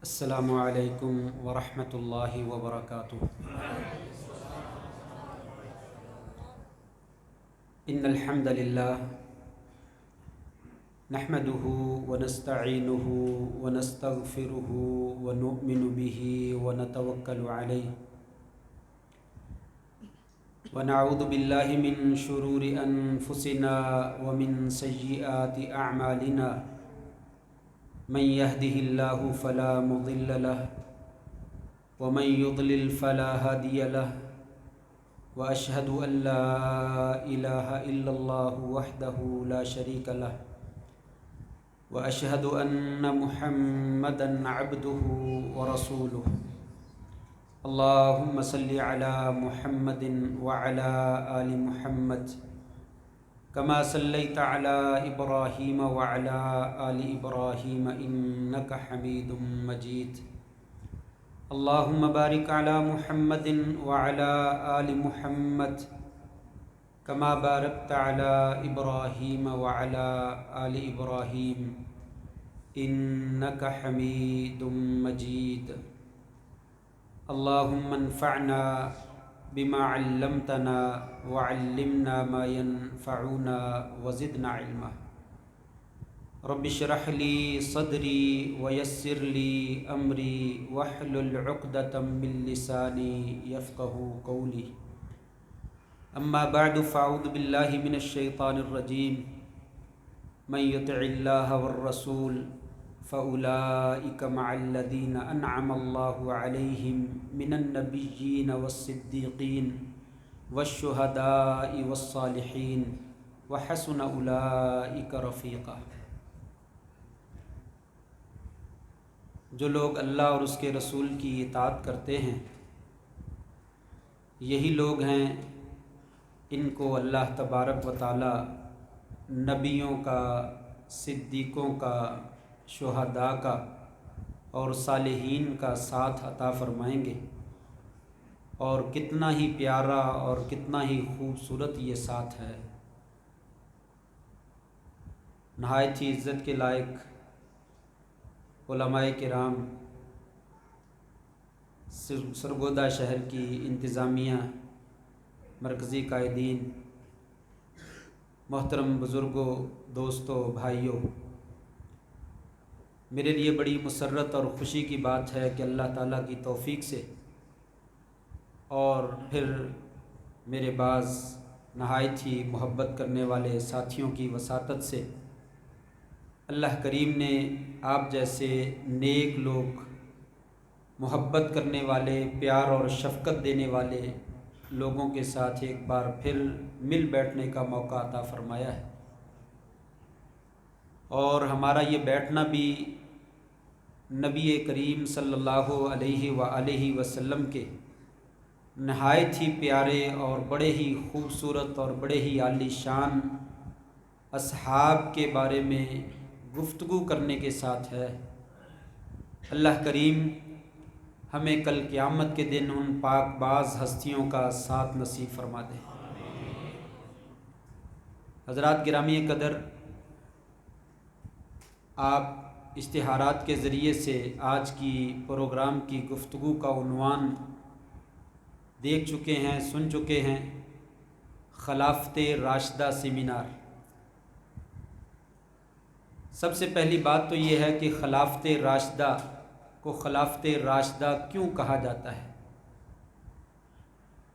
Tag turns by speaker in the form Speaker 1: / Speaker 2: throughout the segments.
Speaker 1: السلام علیکم ورحمۃ اللہ وبرکاتہ۔ ان الحمد للہ نحمده ونستعینه ونستغفره ونؤمن به ونتوکل علیہ ونعوذ باللہ من شرور انفسنا ومن سیئات اعمالنا من يهده الله فلا مضل له ومن يضلل فلا هادي له وأشهد أن لا إله إلا الله وحده لا شريك له وأشهد أن محمدا عبده ورسوله اللهم صل على محمد وعلى آل محمد كما صليت على إبراهيم وعلى آل إبراهيم إنك حميد مجيد اللهم بارك على محمد وعلى آل محمد كما باركت على إبراهيم وعلى آل إبراهيم إنك حميد مجيد اللهم انفعنا بما علمتنا وعلمنا ما ينفعنا وزدنا علما رب اشرح لي صدري ويسر لي أمري واحلل عقدة من لساني يفقهوا قولي أما بعد فأعوذ بالله من الشيطان الرجيم من يطع الله والرسول فأولئك مع الذين أنعم الله عليهم من النبيين والصديقين والشهداء والصالحين وحسن أولئك رفيقا۔ جو لوگ اللہ اور اس کے رسول کی اطاعت کرتے ہیں یہی لوگ ہیں ان کو اللہ تبارک و تعالی نبیوں کا، صدیقوں کا، شہداء کا اور صالحین کا ساتھ عطا فرمائیں گے، اور کتنا ہی پیارا اور کتنا ہی خوبصورت یہ ساتھ ہے۔ نہایت ہی عزت کے لائق علماء کرام، سرگودا شہر کی انتظامیہ، مرکزی قائدین، محترم بزرگوں، دوستوں، بھائیوں، میرے لیے بڑی مسرت اور خوشی کی بات ہے کہ اللہ تعالیٰ کی توفیق سے اور پھر میرے بعض نہایت ہی محبت کرنے والے ساتھیوں کی وساطت سے اللہ کریم نے آپ جیسے نیک لوگ، محبت کرنے والے، پیار اور شفقت دینے والے لوگوں کے ساتھ ایک بار پھر مل بیٹھنے کا موقع عطا فرمایا ہے، اور ہمارا یہ بیٹھنا بھی نبی کریم صلی اللہ علیہ وآلہ وسلم کے نہایت ہی پیارے اور بڑے ہی خوبصورت اور بڑے ہی عالی شان اصحاب کے بارے میں گفتگو کرنے کے ساتھ ہے۔ اللہ کریم ہمیں کل قیامت کے دن ان پاک باز ہستیوں کا ساتھ نصیب فرما دے۔ حضرات گرامی قدر، آپ اشتہارات کے ذریعے سے آج کی پروگرام کی گفتگو کا عنوان دیکھ چکے ہیں، سن چکے ہیں، خلافت راشدہ سیمینار۔ سب سے پہلی بات تو یہ ہے کہ خلافت راشدہ کو خلافت راشدہ کیوں کہا جاتا ہے؟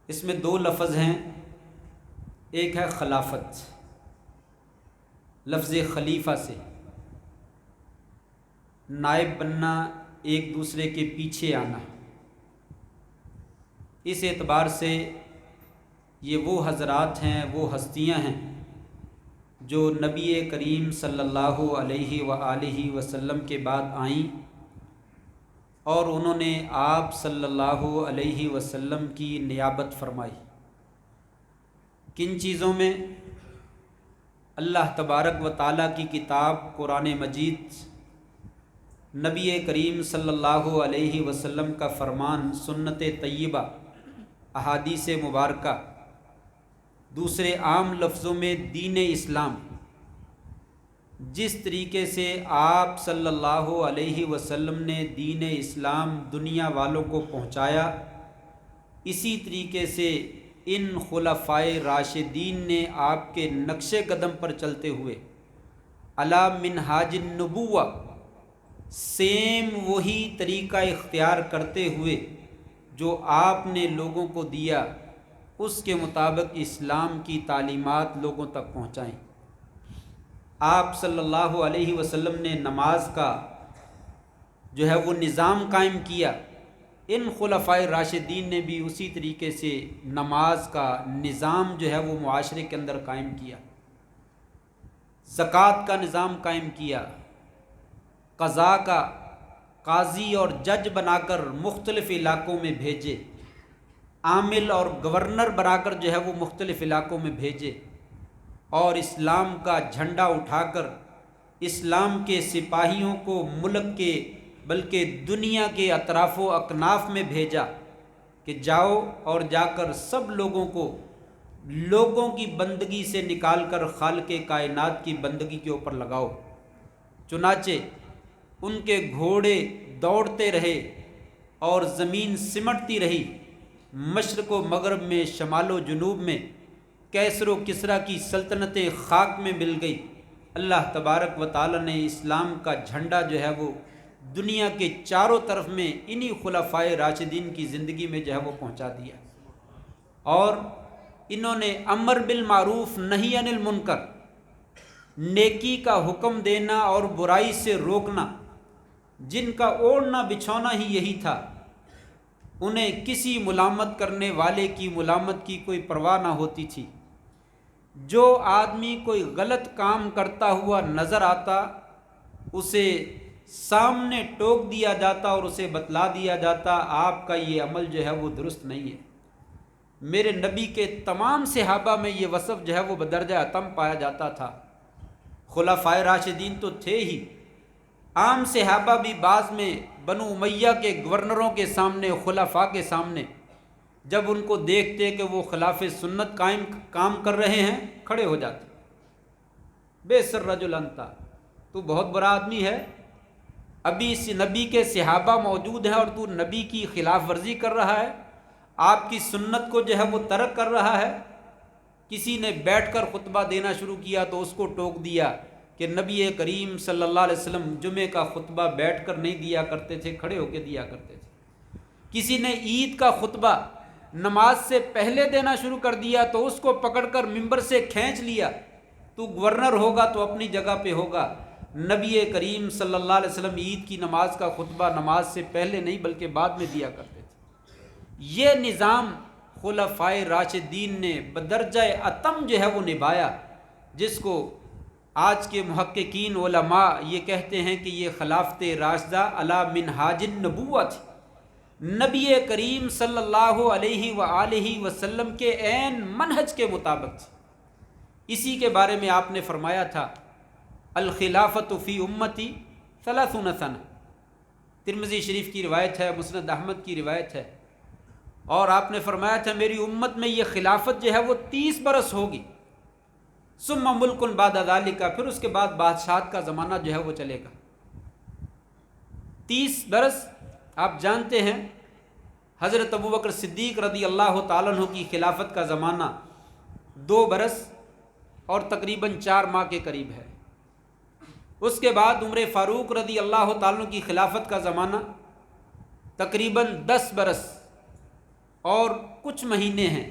Speaker 1: اس میں دو لفظ ہیں، ایک ہے خلافت، لفظ خلیفہ سے، نائب بننا، ایک دوسرے کے پیچھے آنا۔ اس اعتبار سے یہ وہ حضرات ہیں، وہ ہستیاں ہیں جو نبی کریم صلی اللہ علیہ وآلہ وسلم کے بعد آئیں، اور انہوں نے آپ صلی اللہ علیہ وسلم کی نیابت فرمائی۔ کن چیزوں میں؟ اللہ تبارک و تعالیٰ کی کتاب قرآن مجید، نبی کریم صلی اللہ علیہ وسلم کا فرمان سنت طیبہ، احادیث مبارکہ، دوسرے عام لفظوں میں دین اسلام، جس طریقے سے آپ صلی اللہ علیہ وسلم نے دین اسلام دنیا والوں کو پہنچایا، اسی طریقے سے ان خلفائے راشدین نے آپ کے نقش قدم پر چلتے ہوئے علی منہاج النبوہ سیم وہی طریقہ اختیار کرتے ہوئے جو آپ نے لوگوں کو دیا، اس کے مطابق اسلام کی تعلیمات لوگوں تک پہنچائیں۔ آپ صلی اللہ علیہ وسلم نے نماز کا جو ہے وہ نظام قائم کیا، ان خلفائے راشدین نے بھی اسی طریقے سے نماز کا نظام جو ہے وہ معاشرے کے اندر قائم کیا، زکوٰۃ کا نظام قائم کیا، قضاء کا قاضی اور جج بنا کر مختلف علاقوں میں بھیجے، عامل اور گورنر بنا کر جو ہے وہ مختلف علاقوں میں بھیجے، اور اسلام کا جھنڈا اٹھا کر اسلام کے سپاہیوں کو ملک کے بلکہ دنیا کے اطراف و اکناف میں بھیجا کہ جاؤ اور جا کر سب لوگوں کو لوگوں کی بندگی سے نکال کر خالق کائنات کی بندگی کے اوپر لگاؤ۔ چنانچہ ان کے گھوڑے دوڑتے رہے اور زمین سمٹتی رہی، مشرق و مغرب میں، شمال و جنوب میں، کیسر و کسریٰ کی سلطنتیں خاک میں مل گئی۔ اللہ تبارک و تعالی نے اسلام کا جھنڈا جو ہے وہ دنیا کے چاروں طرف میں انہی خلفائے راشدین کی زندگی میں جو ہے وہ پہنچا دیا، اور انہوں نے امر بالمعروف نہی عن المنکر، نیکی کا حکم دینا اور برائی سے روکنا، جن کا اوڑھنا بچھونا ہی یہی تھا۔ انہیں کسی ملامت کرنے والے کی ملامت کی کوئی پرواہ نہ ہوتی تھی۔ جو آدمی کوئی غلط کام کرتا ہوا نظر آتا، اسے سامنے ٹوک دیا جاتا اور اسے بتلا دیا جاتا آپ کا یہ عمل جو ہے وہ درست نہیں ہے۔ میرے نبی کے تمام صحابہ میں یہ وصف جو ہے وہ بدرجہ اتم پایا جاتا تھا۔ خلفائے راشدین تو تھے ہی، عام صحابہ بھی بعض میں بنو امیہ کے گورنروں کے سامنے، خلفاء کے سامنے جب ان کو دیکھتے کہ وہ خلاف سنت قائم کام کر رہے ہیں، کھڑے ہو جاتے، بے سر رجل انتا، تو بہت برا آدمی ہے، ابھی اس نبی کے صحابہ موجود ہیں اور تو نبی کی خلاف ورزی کر رہا ہے، آپ کی سنت کو جو ہے وہ ترک کر رہا ہے۔ کسی نے بیٹھ کر خطبہ دینا شروع کیا تو اس کو ٹوک دیا کہ نبی کریم صلی اللہ علیہ وسلم جمعے کا خطبہ بیٹھ کر نہیں دیا کرتے تھے، کھڑے ہو کے دیا کرتے تھے۔ کسی نے عید کا خطبہ نماز سے پہلے دینا شروع کر دیا تو اس کو پکڑ کر ممبر سے کھینچ لیا، تو گورنر ہوگا تو اپنی جگہ پہ ہوگا۔ نبی کریم صلی اللہ علیہ وسلم عید کی نماز کا خطبہ نماز سے پہلے نہیں بلکہ بعد میں دیا کرتے تھے۔ یہ نظام خلفائے راشدین نے بدرجہ اتم جو ہے وہ نبھایا، جس کو آج کے محققین علماء یہ کہتے ہیں کہ یہ خلافت راشدہ علی منہاج النبوہ تھی، نبی کریم صلی اللہ علیہ وآلہ وسلم کے عین منہج کے مطابق تھی۔ اسی کے بارے میں آپ نے فرمایا تھا، الخلافت فی امتی 30 سنہ، ترمذی شریف کی روایت ہے، مسند احمد کی روایت ہے، اور آپ نے فرمایا تھا میری امت میں یہ خلافت جو ہے وہ 30 برس ہوگی، ثم ملک بعد ذالک، پھر اس کے بعد بادشاہت کا زمانہ جو ہے وہ چلے گا۔ 30 برس آپ جانتے ہیں حضرت ابوبکر صدیق رضی اللہ تعالیٰ عنہ کی خلافت کا زمانہ 2 برس اور تقریباً 4 ماہ کے قریب ہے۔ اس کے بعد عمر فاروق رضی اللہ تعالیٰ عنہ کی خلافت کا زمانہ تقریباً 10 برس اور کچھ مہینے ہیں،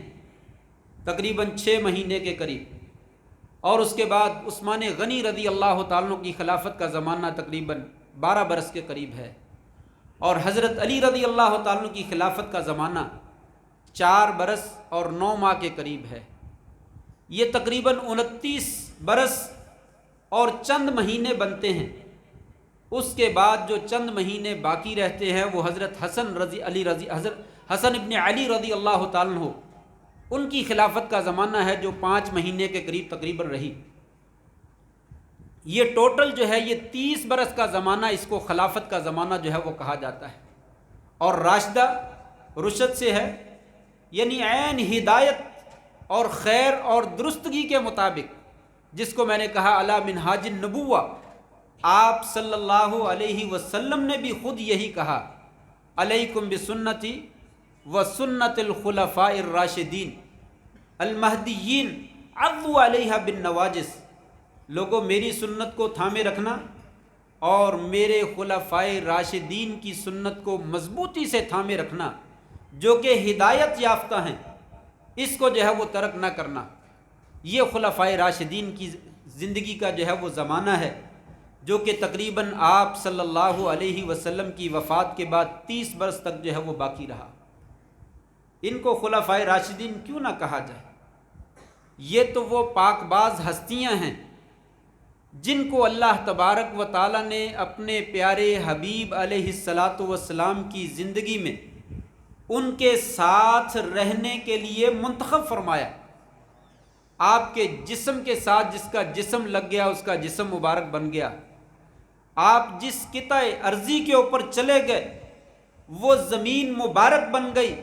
Speaker 1: تقریباً 6 مہینے کے قریب، اور اس کے بعد عثمان غنی رضی اللہ تعالیٰ عنہ کی خلافت کا زمانہ تقریباً 12 برس کے قریب ہے، اور حضرت علی رضی اللہ تعالیٰ عنہ کی خلافت کا زمانہ 4 برس اور 9 ماہ کے قریب ہے۔ یہ تقریباً 29 برس اور چند مہینے بنتے ہیں۔ اس کے بعد جو چند مہینے باقی رہتے ہیں وہ حضرت حسن ابن علی رضی اللہ تعالیٰ عنہ ان کی خلافت کا زمانہ ہے، جو 5 مہینے کے قریب تقریباً رہی۔ یہ ٹوٹل جو ہے یہ 30 برس کا زمانہ، اس کو خلافت کا زمانہ جو ہے وہ کہا جاتا ہے، اور راشدہ رشد سے ہے، یعنی عین ہدایت اور خیر اور درستگی کے مطابق جس کو میں نے کہا علی منہاج النبوہ، آپ صلی اللہ علیہ وسلم نے بھی خود یہی کہا، علیکم بسنتی و سنت الخلفاء الراشدین المہدیین عضوا علیہا بالنواجذ، لوگوں میری سنت کو تھامے رکھنا اور میرے خلفاء راشدین کی سنت کو مضبوطی سے تھامے رکھنا، جو کہ ہدایت یافتہ ہیں، اس کو جو ہے وہ ترک نہ کرنا۔ یہ خلفاء راشدین کی زندگی کا جو ہے وہ زمانہ ہے، جو کہ تقریباً آپ صلی اللہ علیہ وسلم کی وفات کے بعد 30 برس تک جو ہے وہ باقی رہا۔ ان کو خلفاء راشدین کیوں نہ کہا جائے؟ یہ تو وہ پاک باز ہستیاں ہیں جن کو اللہ تبارک و تعالیٰ نے اپنے پیارے حبیب علیہ الصلاۃ والسلام کی زندگی میں ان کے ساتھ رہنے کے لیے منتخب فرمایا۔ آپ کے جسم کے ساتھ جس کا جسم لگ گیا اس کا جسم مبارک بن گیا۔ آپ جس قطع ارضی کے اوپر چلے گئے وہ زمین مبارک بن گئی،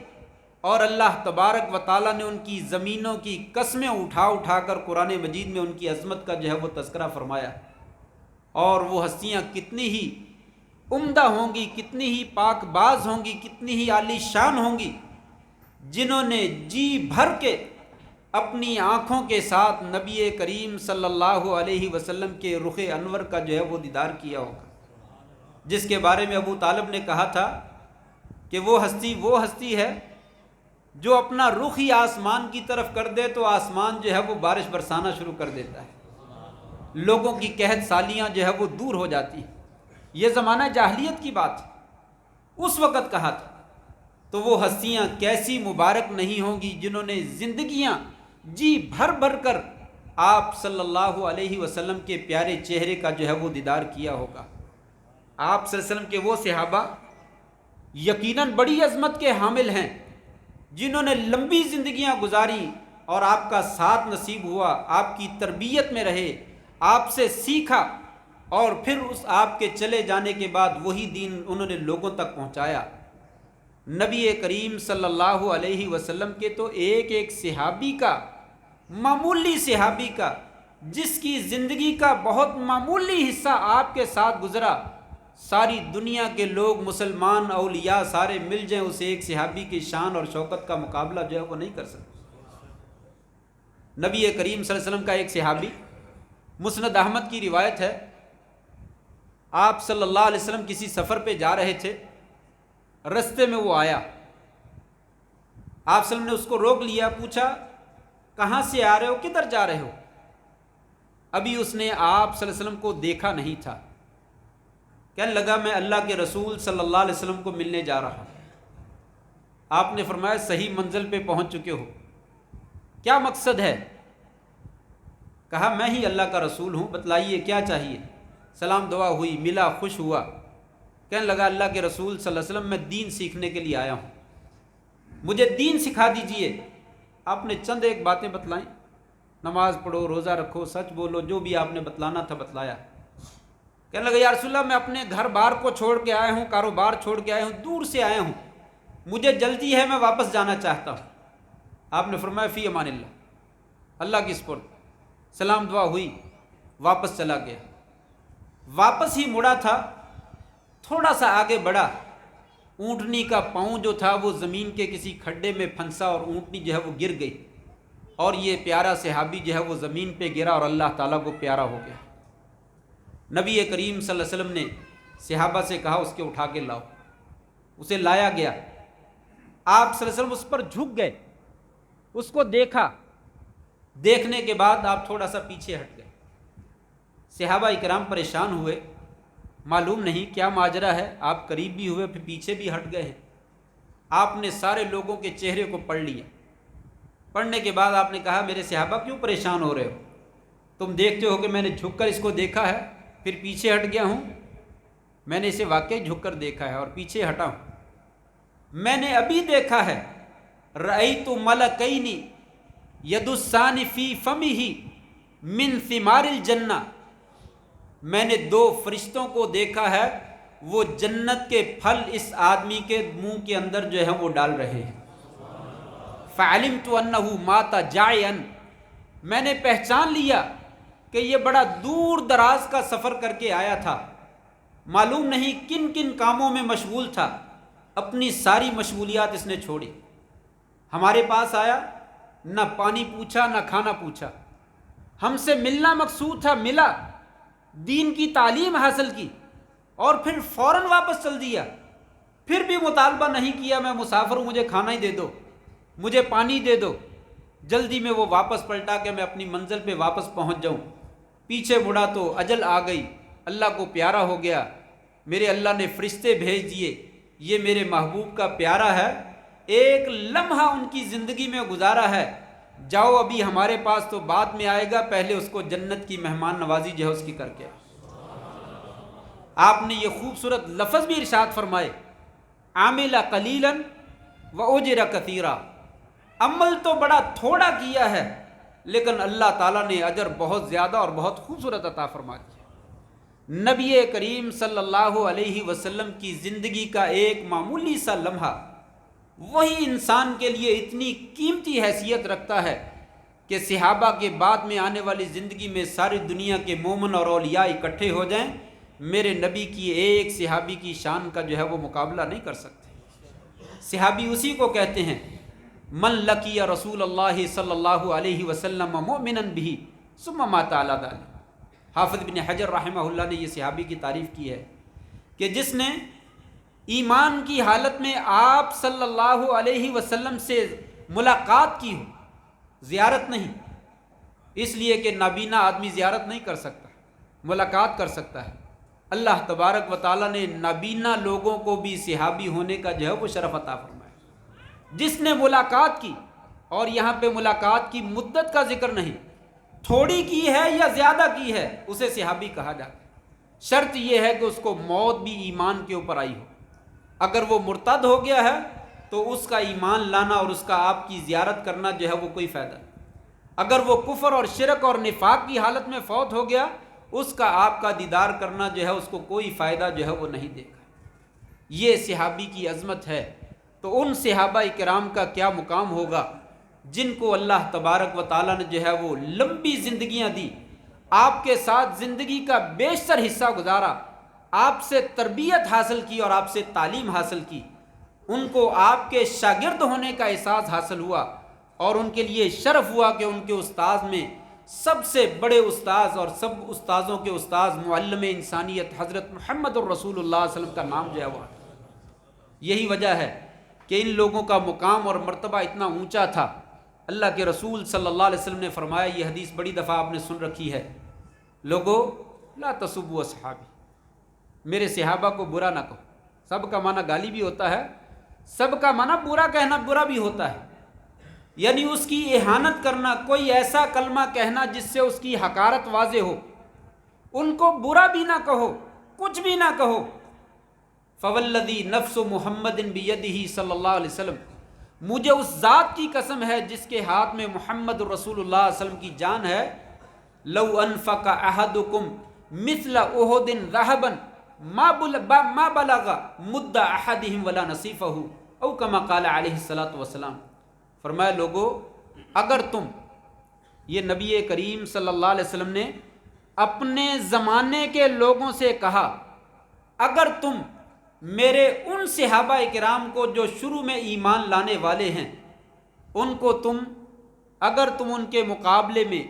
Speaker 1: اور اللہ تبارک و تعالیٰ نے ان کی زمینوں کی قسمیں اٹھا اٹھا کر قرآن مجید میں ان کی عظمت کا جو ہے وہ تذکرہ فرمایا۔ اور وہ ہستیاں کتنی ہی عمدہ ہوں گی، کتنی ہی پاک باز ہوں گی، کتنی ہی عالی شان ہوں گی، جنہوں نے جی بھر کے اپنی آنکھوں کے ساتھ نبی کریم صلی اللہ علیہ وسلم کے رخ انور کا جو ہے وہ دیدار کیا ہوگا، جس کے بارے میں ابو طالب نے کہا تھا کہ وہ ہستی ہے جو اپنا رخ ہی آسمان کی طرف کر دے تو آسمان جو ہے وہ بارش برسانا شروع کر دیتا ہے، لوگوں کی قحط سالیاں جو ہے وہ دور ہو جاتی ہیں۔ یہ زمانہ جاہلیت کی بات ہے، اس وقت کہا تھا۔ تو وہ ہستیاں کیسی مبارک نہیں ہوں گی جنہوں نے زندگیاں جی بھر بھر کر آپ صلی اللہ علیہ وسلم کے پیارے چہرے کا جو ہے وہ دیدار کیا ہوگا۔ آپ صلی اللہ علیہ وسلم کے وہ صحابہ یقیناً بڑی عظمت کے حامل ہیں جنہوں نے لمبی زندگیاں گزاری اور آپ کا ساتھ نصیب ہوا، آپ کی تربیت میں رہے، آپ سے سیکھا، اور پھر اس آپ کے چلے جانے کے بعد وہی دین انہوں نے لوگوں تک پہنچایا۔ نبی کریم صلی اللہ علیہ وسلم کے تو ایک ایک صحابی کا، معمولی صحابی کا، جس کی زندگی کا بہت معمولی حصہ آپ کے ساتھ گزرا، ساری دنیا کے لوگ مسلمان اولیاء سارے مل جائیں اس ایک صحابی کی شان اور شوکت کا مقابلہ جو ہے وہ نہیں کر سکتے۔ نبی کریم صلی اللہ علیہ وسلم کا ایک صحابی، مسند احمد کی روایت ہے، آپ صلی اللہ علیہ وسلم کسی سفر پہ جا رہے تھے، رستے میں وہ آیا، آپ صلی اللہ علیہ وسلم نے اس کو روک لیا، پوچھا کہاں سے آ رہے ہو، کدھر جا رہے ہو؟ ابھی اس نے آپ صلی اللہ علیہ وسلم کو دیکھا نہیں تھا، کہنے لگا میں اللہ کے رسول صلی اللہ علیہ وسلم کو ملنے جا رہا ہوں۔ آپ نے فرمایا صحیح منزل پہ پہنچ چکے ہو، کیا مقصد ہے؟ کہا میں ہی اللہ کا رسول ہوں، بتلائیے کیا چاہیے؟ سلام دعا ہوئی، ملا، خوش ہوا، کہنے لگا اللہ کے رسول صلی اللہ علیہ وسلم میں دین سیکھنے کے لیے آیا ہوں، مجھے دین سکھا دیجئے۔ آپ نے چند ایک باتیں بتلائیں، نماز پڑھو، روزہ رکھو، سچ بولو، جو بھی آپ نے بتلانا تھا بتلایا۔ کہنے لگا یا رسول اللہ میں اپنے گھر بار کو چھوڑ کے آیا ہوں، کاروبار چھوڑ کے آیا ہوں، دور سے آیا ہوں، مجھے جلدی ہے، میں واپس جانا چاہتا ہوں۔ آپ نے فرمایا فی امان اللہ، اللہ کی سپرد۔ سلام دعا ہوئی، واپس چلا گیا۔ واپس ہی مڑا تھا، تھوڑا سا آگے بڑھا، اونٹنی کا پاؤں جو تھا وہ زمین کے کسی کھڈے میں پھنسا اور اونٹنی جو ہے وہ گر گئی، اور یہ پیارا صحابی جو ہے وہ زمین پہ گرا اور اللہ تعالیٰ کو پیارا ہو گیا۔ نبی کریم صلی اللہ علیہ وسلم نے صحابہ سے کہا اس کے اٹھا کے لاؤ، اسے لایا گیا۔ آپ صلی اللہ علیہ وسلم اس پر جھک گئے، اس کو دیکھا، دیکھنے کے بعد آپ تھوڑا سا پیچھے ہٹ گئے۔ صحابہ اکرام پریشان ہوئے، معلوم نہیں کیا ماجرا ہے، آپ قریب بھی ہوئے پھر پیچھے بھی ہٹ گئے ہیں۔ آپ نے سارے لوگوں کے چہرے کو پڑھ لیا، پڑھنے کے بعد آپ نے کہا میرے صحابہ کیوں پریشان ہو رہے ہو؟ تم دیکھتے ہو کہ میں نے جھک کر اس کو دیکھا ہے پھر پیچھے ہٹ گیا ہوں، میں نے اسے واقعی جھک کر دیکھا ہے اور پیچھے ہٹا ہوں۔ میں نے ابھی دیکھا ہے، رأیت ملکین یدسان فی فمہ من ثمار الجنہ، میں نے دو فرشتوں کو دیکھا ہے، وہ جنت کے پھل اس آدمی کے منہ کے اندر جو ہے وہ ڈال رہے ہیں۔ فعلمت انہ مات جائعا، میں نے پہچان لیا کہ یہ بڑا دور دراز کا سفر کر کے آیا تھا، معلوم نہیں کن کن کاموں میں مشغول تھا، اپنی ساری مشغولیات اس نے چھوڑی، ہمارے پاس آیا، نہ پانی پوچھا نہ کھانا پوچھا، ہم سے ملنا مقصود تھا، ملا، دین کی تعلیم حاصل کی اور پھر فوراً واپس چل دیا، پھر بھی مطالبہ نہیں کیا میں مسافر ہوں، مجھے کھانا ہی دے دو، مجھے پانی دے دو، جلدی میں وہ واپس پلٹا کہ میں اپنی منزل پہ واپس پہنچ جاؤں، پیچھے مڑا تو اجل آ گئی، اللہ کو پیارا ہو گیا، میرے اللہ نے فرشتے بھیج دیے، یہ میرے محبوب کا پیارا ہے، ایک لمحہ ان کی زندگی میں گزارا ہے، جاؤ ابھی ہمارے پاس تو بعد میں آئے گا، پہلے اس کو جنت کی مہمان نوازی جو ہے اس کی کر کے۔ آپ نے یہ خوبصورت لفظ بھی ارشاد فرمائے، عامل قلیلا و اجر کثیرا، عمل تو بڑا تھوڑا کیا ہے لیکن اللہ تعالیٰ نے اجر بہت زیادہ اور بہت خوبصورت عطا فرما دیا۔ نبی کریم صلی اللہ علیہ وسلم کی زندگی کا ایک معمولی سا لمحہ وہی انسان کے لیے اتنی قیمتی حیثیت رکھتا ہے کہ صحابہ کے بعد میں آنے والی زندگی میں ساری دنیا کے مومن اور اولیاء اکٹھے ہو جائیں، میرے نبی کی ایک صحابی کی شان کا جو ہے وہ مقابلہ نہیں کر سکتے۔ صحابی اسی کو کہتے ہیں، من لقی رسول اللہ صلی اللہ علیہ وسلم مؤمنا به ثم مات علی ذلک۔ حافظ بن حجر رحمہ اللہ نے یہ صحابی کی تعریف کی ہے کہ جس نے ایمان کی حالت میں آپ صلی اللہ علیہ وسلم سے ملاقات کی ہو، زیارت نہیں، اس لیے کہ نابینا آدمی زیارت نہیں کر سکتا، ملاقات کر سکتا ہے، اللہ تبارک و تعالیٰ نے نابینا لوگوں کو بھی صحابی ہونے کا جو ہے وہ شرف عطا فرمایا۔ جس نے ملاقات کی، اور یہاں پہ ملاقات کی مدت کا ذکر نہیں، تھوڑی کی ہے یا زیادہ کی ہے، اسے صحابی کہا جاتا ہے، شرط یہ ہے کہ اس کو موت بھی ایمان کے اوپر آئی ہو، اگر وہ مرتد ہو گیا ہے تو اس کا ایمان لانا اور اس کا آپ کی زیارت کرنا جو ہے وہ کوئی فائدہ نہیں، اگر وہ کفر اور شرک اور نفاق کی حالت میں فوت ہو گیا، اس کا آپ کا دیدار کرنا جو ہے اس کو کوئی فائدہ جو ہے وہ نہیں دے گا۔ یہ صحابی کی عظمت ہے۔ تو ان صحابہ کرام کا کیا مقام ہوگا جن کو اللہ تبارک و تعالیٰ نے جو ہے وہ لمبی زندگیاں دی، آپ کے ساتھ زندگی کا بیشتر حصہ گزارا، آپ سے تربیت حاصل کی اور آپ سے تعلیم حاصل کی، ان کو آپ کے شاگرد ہونے کا احساس حاصل ہوا اور ان کے لیے شرف ہوا کہ ان کے استاذ میں سب سے بڑے استاذ اور سب استاذوں کے استاذ معلم انسانیت حضرت محمد الرسول اللہ صلی اللہ علیہ وسلم کا نام جو ہے وہ۔ یہی وجہ ہے کہ ان لوگوں کا مقام اور مرتبہ اتنا اونچا تھا۔ اللہ کے رسول صلی اللہ علیہ وسلم نے فرمایا، یہ حدیث بڑی دفعہ آپ نے سن رکھی ہے، لوگو لا تسبوا اصحابی، میرے صحابہ کو برا نہ کہو۔ سب کا معنی گالی بھی ہوتا ہے، سب کا معنی برا کہنا برا بھی ہوتا ہے، یعنی اس کی اہانت کرنا، کوئی ایسا کلمہ کہنا جس سے اس کی حقارت واضح ہو، ان کو برا بھی نہ کہو، کچھ بھی نہ کہو۔ فوالذی نفس محمد بیدہ صلی اللہ علیہ وسلم، مجھے اس ذات کی قسم ہے جس کے ہاتھ میں محمد رسول اللہ صلی اللہ علیہ وسلم کی جان ہے، لو انفق احدکم مثل احد ذهبا ما بلغ مد احدهم ولا نصیفہ او کما قال علیہ الصلوۃ والسلام۔ فرمایا لوگو، اگر تم، یہ نبی کریم صلی اللہ علیہ وسلم نے اپنے زمانے کے لوگوں سے کہا، اگر تم میرے ان صحابہ کرام کو جو شروع میں ایمان لانے والے ہیں، ان کو اگر تم ان کے مقابلے میں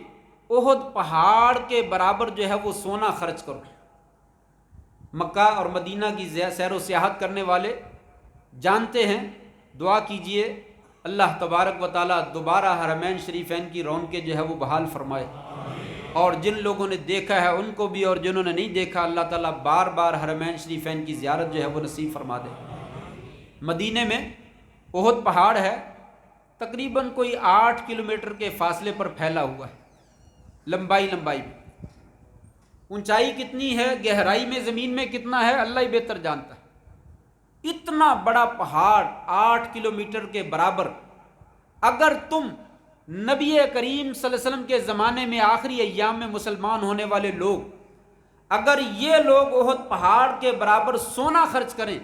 Speaker 1: احد پہاڑ کے برابر جو ہے وہ سونا خرچ کرو۔ مکہ اور مدینہ کی سیر و سیاحت کرنے والے جانتے ہیں، دعا کیجئے اللہ تبارک و تعالیٰ دوبارہ حرمین شریفین کی رونقیں جو ہے وہ بحال فرمائے، اور جن لوگوں نے دیکھا ہے ان کو بھی اور جنہوں نے نہیں دیکھا اللہ تعالیٰ بار بار حرمین شریفین کی زیارت جو ہے وہ نصیب فرما دے۔ مدینے میں احد پہاڑ ہے، تقریباً کوئی 8 کلومیٹر کے فاصلے پر پھیلا ہوا ہے، لمبائی میں، اونچائی کتنی ہے، گہرائی میں زمین میں کتنا ہے، اللہ ہی بہتر جانتا ہے۔ اتنا بڑا پہاڑ 8 کلومیٹر کے برابر، اگر تم نبی کریم صلی اللہ علیہ وسلم کے زمانے میں آخری ایام میں مسلمان ہونے والے لوگ، اگر یہ لوگ احد پہاڑ کے برابر سونا خرچ کریں،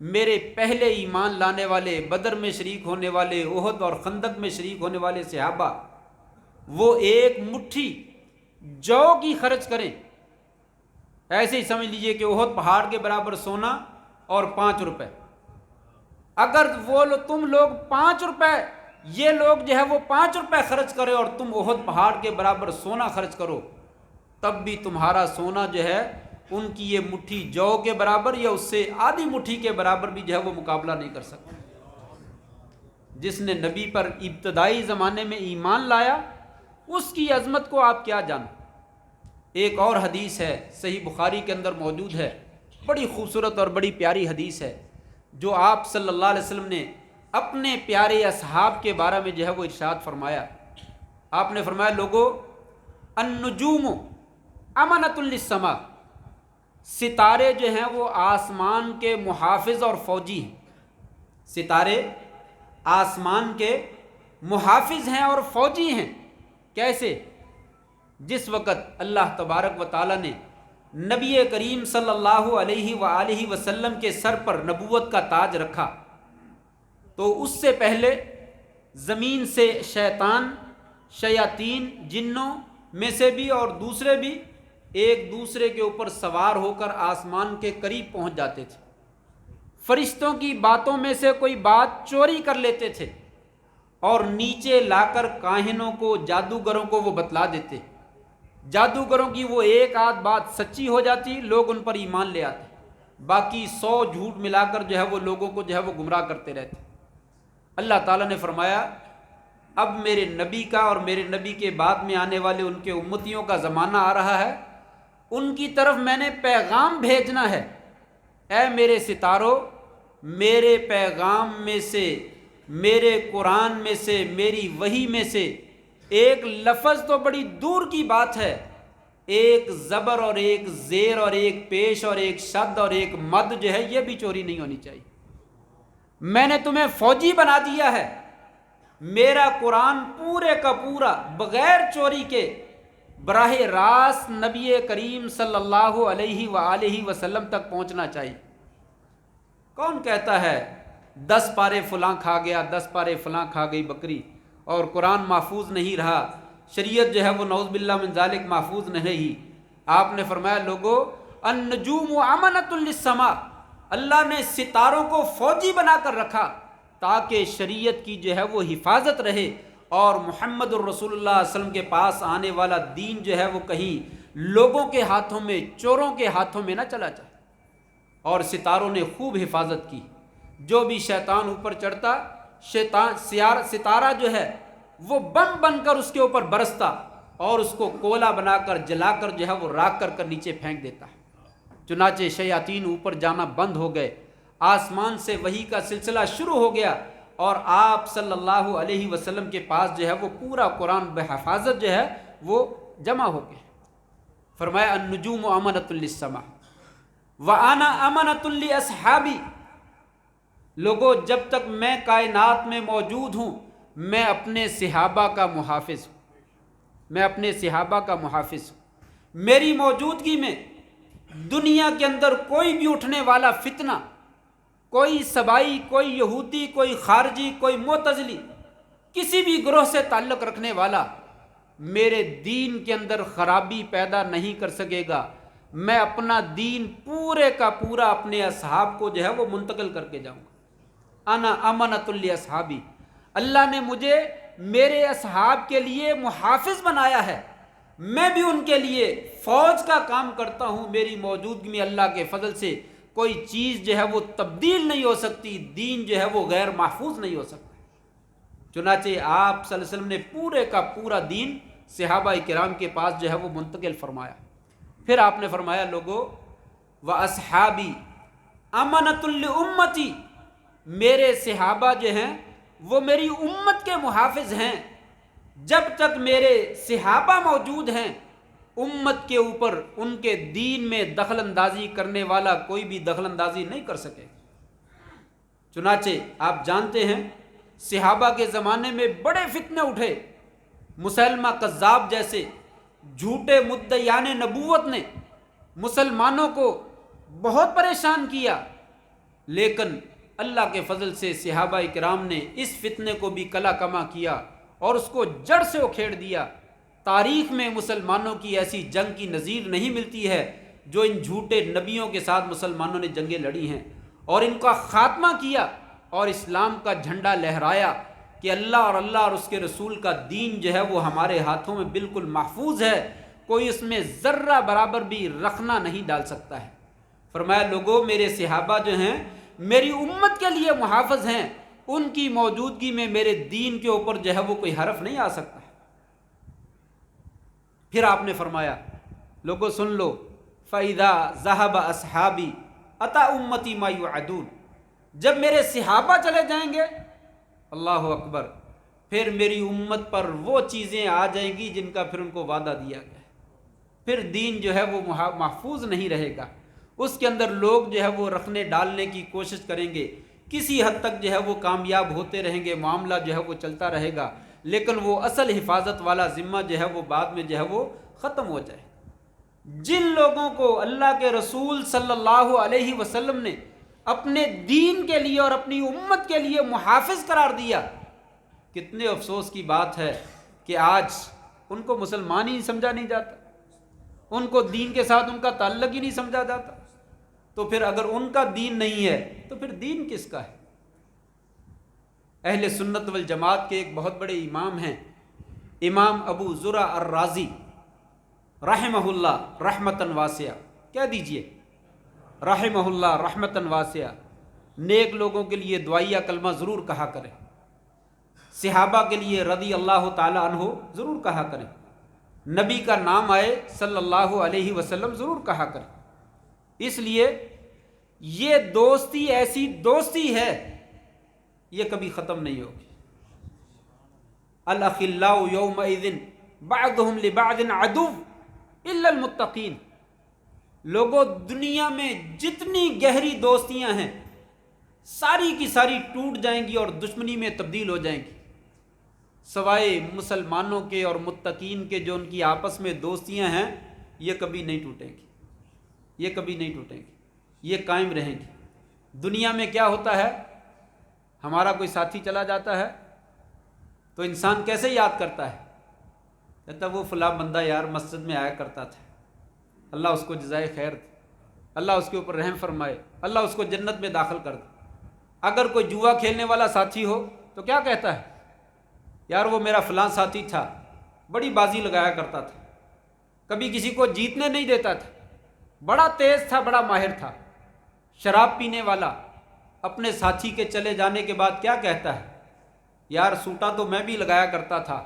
Speaker 1: میرے پہلے ایمان لانے والے، بدر میں شریک ہونے والے، احد اور خندق میں شریک ہونے والے صحابہ، وہ ایک مٹھی جو کی خرچ کریں، ایسے ہی سمجھ لیجئے کہ احد پہاڑ کے برابر سونا اور 5 روپے، اگر وہ تم لوگ 5 روپے، یہ لوگ جو ہے وہ 5 روپے خرچ کرے اور تم احد پہاڑ کے برابر سونا خرچ کرو، تب بھی تمہارا سونا جو ہے ان کی یہ مٹھی جو کے برابر یا اس سے آدھی مٹھی کے برابر بھی جو ہے وہ مقابلہ نہیں کر سکتا۔ جس نے نبی پر ابتدائی زمانے میں ایمان لایا، اس کی عظمت کو آپ کیا جانیں۔ ایک اور حدیث ہے، صحیح بخاری کے اندر موجود ہے، بڑی خوبصورت اور بڑی پیاری حدیث ہے، جو آپ صلی اللہ علیہ وسلم نے اپنے پیارے اصحاب کے بارے میں جو ہے وہ ارشاد فرمایا۔ آپ نے فرمایا، لوگو النجوم امنۃ للسماء، ستارے جو ہیں وہ آسمان کے محافظ اور فوجی ہیں۔ ستارے آسمان کے محافظ ہیں اور فوجی ہیں۔ کیسے؟ جس وقت اللہ تبارک و تعالیٰ نے نبی کریم صلی اللہ علیہ وآلہ وسلم کے سر پر نبوت کا تاج رکھا، تو اس سے پہلے زمین سے شیطان، شیاطین، جنوں میں سے بھی اور دوسرے بھی ایک دوسرے کے اوپر سوار ہو کر آسمان کے قریب پہنچ جاتے تھے۔ فرشتوں کی باتوں میں سے کوئی بات چوری کر لیتے تھے اور نیچے لا کر کاہنوں کو، جادوگروں کو وہ بتلا دیتے۔ جادوگروں کی وہ ایک آدھ بات سچی ہو جاتی، لوگ ان پر ایمان لے آتے، باقی 100 جھوٹ ملا کر جو ہے وہ لوگوں کو جو ہے وہ گمراہ کرتے رہتے۔ اللہ تعالیٰ نے فرمایا، اب میرے نبی کا اور میرے نبی کے بعد میں آنے والے ان کے امتیوں کا زمانہ آ رہا ہے، ان کی طرف میں نے پیغام بھیجنا ہے۔ اے میرے ستاروں، میرے پیغام میں سے، میرے قرآن میں سے، میری وحی میں سے ایک لفظ تو بڑی دور کی بات ہے، ایک زبر اور ایک زیر اور ایک پیش اور ایک شد اور ایک مد جو ہے یہ بھی چوری نہیں ہونی چاہیے۔ میں نے تمہیں فوجی بنا دیا ہے، میرا قرآن پورے کا پورا بغیر چوری کے براہ راست نبی کریم صلی اللہ علیہ وآلہ وسلم تک پہنچنا چاہیے۔ کون کہتا ہے 10 پارے فلاں کھا گیا، 10 پارے فلاں کھا گئی بکری، اور قرآن محفوظ نہیں رہا، شریعت جو ہے وہ نعوذ باللہ من ذالک محفوظ نہیں رہی؟ آپ نے فرمایا، لوگو النجوم امنۃ للسماء، اللہ نے ستاروں کو فوجی بنا کر رکھا تاکہ شریعت کی جو ہے وہ حفاظت رہے اور محمد الرسول اللہ صلی اللہ علیہ وسلم کے پاس آنے والا دین جو ہے وہ کہیں لوگوں کے ہاتھوں میں، چوروں کے ہاتھوں میں نہ چلا جائے۔ اور ستاروں نے خوب حفاظت کی، جو بھی شیطان اوپر چڑھتا، ستارہ جو ہے وہ بم بن کر اس کے اوپر برستا اور اس کو کولا بنا کر جلا کر جو ہے وہ راکھ کر نیچے پھینک دیتا ہے۔ چنانچہ شیاطین اوپر جانا بند ہو گئے، آسمان سے وحی کا سلسلہ شروع ہو گیا اور آپ صلی اللہ علیہ وسلم کے پاس جو ہے وہ پورا قرآن بحفاظت جو ہے وہ جمع ہو گیا۔ فرمایا النجوم امنۃ للسماء وانا امنۃ لاصحابی، لوگوں جب تک میں کائنات میں موجود ہوں میں اپنے صحابہ کا محافظ ہوں، میں اپنے صحابہ کا محافظ ہوں۔ میری موجودگی میں دنیا کے اندر کوئی بھی اٹھنے والا فتنہ، کوئی سبائی، کوئی یہودی، کوئی خارجی، کوئی معتزلی، کسی بھی گروہ سے تعلق رکھنے والا میرے دین کے اندر خرابی پیدا نہیں کر سکے گا۔ میں اپنا دین پورے کا پورا اپنے اصحاب کو جو ہے وہ منتقل کر کے جاؤں گا۔ انا امنۃ لاصحابی، اللہ نے مجھے میرے اصحاب کے لیے محافظ بنایا ہے، میں بھی ان کے لیے فوج کا کام کرتا ہوں۔ میری موجودگی میں اللہ کے فضل سے کوئی چیز جو ہے وہ تبدیل نہیں ہو سکتی، دین جو ہے وہ غیر محفوظ نہیں ہو سکتا۔ چنانچہ آپ صلی اللہ علیہ وسلم نے پورے کا پورا دین صحابہ کرام کے پاس جو ہے وہ منتقل فرمایا۔ پھر آپ نے فرمایا، لوگو واصحابی امنۃ لامتی، میرے صحابہ جو ہیں وہ میری امت کے محافظ ہیں۔ جب تک میرے صحابہ موجود ہیں امت کے اوپر ان کے دین میں دخل اندازی کرنے والا کوئی بھی دخل اندازی نہیں کر سکے۔ چنانچہ آپ جانتے ہیں صحابہ کے زمانے میں بڑے فتنے اٹھے، مسلمہ کذاب جیسے جھوٹے مدعیان نبوت نے مسلمانوں کو بہت پریشان کیا، لیکن اللہ کے فضل سے صحابہ کرام نے اس فتنے کو بھی کلا کما کیا اور اس کو جڑ سے اکھیڑ دیا۔ تاریخ میں مسلمانوں کی ایسی جنگ کی نظیر نہیں ملتی ہے جو ان جھوٹے نبیوں کے ساتھ مسلمانوں نے جنگیں لڑی ہیں اور ان کا خاتمہ کیا اور اسلام کا جھنڈا لہرایا کہ اللہ اور اس کے رسول کا دین جو ہے وہ ہمارے ہاتھوں میں بالکل محفوظ ہے، کوئی اس میں ذرہ برابر بھی رخنا نہیں ڈال سکتا ہے۔ فرمایا لوگوں، میرے صحابہ جو ہیں میری امت کے لیے محافظ ہیں، ان کی موجودگی میں میرے دین کے اوپر جو ہے وہ کوئی حرف نہیں آ سکتا ہے۔ پھر آپ نے فرمایا لوگوں سن لو، فَإِذَا ذَهَبَ أَصْحَابِي أَتَى أُمَّتِي مَا يُوعَدُونَ، جب میرے صحابہ چلے جائیں گے، اللہ اکبر، پھر میری امت پر وہ چیزیں آ جائیں گی جن کا پھر ان کو وعدہ دیا گیا ہے۔ پھر دین جو ہے وہ محفوظ نہیں رہے گا، اس کے اندر لوگ جو ہے وہ رکھنے ڈالنے کی کوشش کریں گے، کسی حد تک جو ہے وہ کامیاب ہوتے رہیں گے، معاملہ جو ہے وہ چلتا رہے گا، لیکن وہ اصل حفاظت والا ذمہ جو ہے وہ بعد میں جو ہے وہ ختم ہو جائے۔ جن لوگوں کو اللہ کے رسول صلی اللہ علیہ وسلم نے اپنے دین کے لیے اور اپنی امت کے لیے محافظ قرار دیا، کتنے افسوس کی بات ہے کہ آج ان کو مسلمان ہی سمجھا نہیں جاتا، ان کو دین کے ساتھ ان کا تعلق ہی نہیں سمجھا جاتا۔ تو پھر اگر ان کا دین نہیں ہے تو پھر دین کس کا ہے؟ اہل سنت والجماعت کے ایک بہت بڑے امام ہیں، امام ابو زرع الرازی رحمہ اللہ رحمتاً واسعہ، کہہ دیجئے رحمہ اللہ رحمتاً واسعہ، نیک لوگوں کے لیے دعائیہ کلمہ ضرور کہا کریں، صحابہ کے لیے رضی اللہ تعالی عنہ ضرور کہا کریں، نبی کا نام آئے صلی اللہ علیہ وسلم ضرور کہا کریں، اس لیے یہ دوستی ایسی دوستی ہے یہ کبھی ختم نہیں ہوگی۔ الاخلاء یومئذ بعضهم لبعض عدو الا المتقین، لوگوں دنیا میں جتنی گہری دوستیاں ہیں ساری کی ساری ٹوٹ جائیں گی اور دشمنی میں تبدیل ہو جائیں گی، سوائے مسلمانوں کے اور متقین کے جو ان کی آپس میں دوستیاں ہیں یہ کبھی نہیں ٹوٹیں گی، یہ کبھی نہیں ٹوٹیں گی، یہ قائم رہیں گی۔ دنیا میں کیا ہوتا ہے، ہمارا کوئی ساتھی چلا جاتا ہے تو انسان کیسے یاد کرتا ہے، کہتا وہ فلاں بندہ یار مسجد میں آیا کرتا تھا، اللہ اس کو جزائے خیر دے، اللہ اس کے اوپر رحم فرمائے، اللہ اس کو جنت میں داخل کر دے۔ اگر کوئی جوا کھیلنے والا ساتھی ہو تو کیا کہتا ہے، یار وہ میرا فلاں ساتھی تھا، بڑی بازی لگایا کرتا تھا، کبھی کسی کو جیتنے نہیں دیتا تھا، بڑا تیز تھا، بڑا ماہر تھا۔ شراب پینے والا اپنے ساتھی کے چلے جانے کے بعد کیا کہتا ہے، یار سوٹا تو میں بھی لگایا کرتا تھا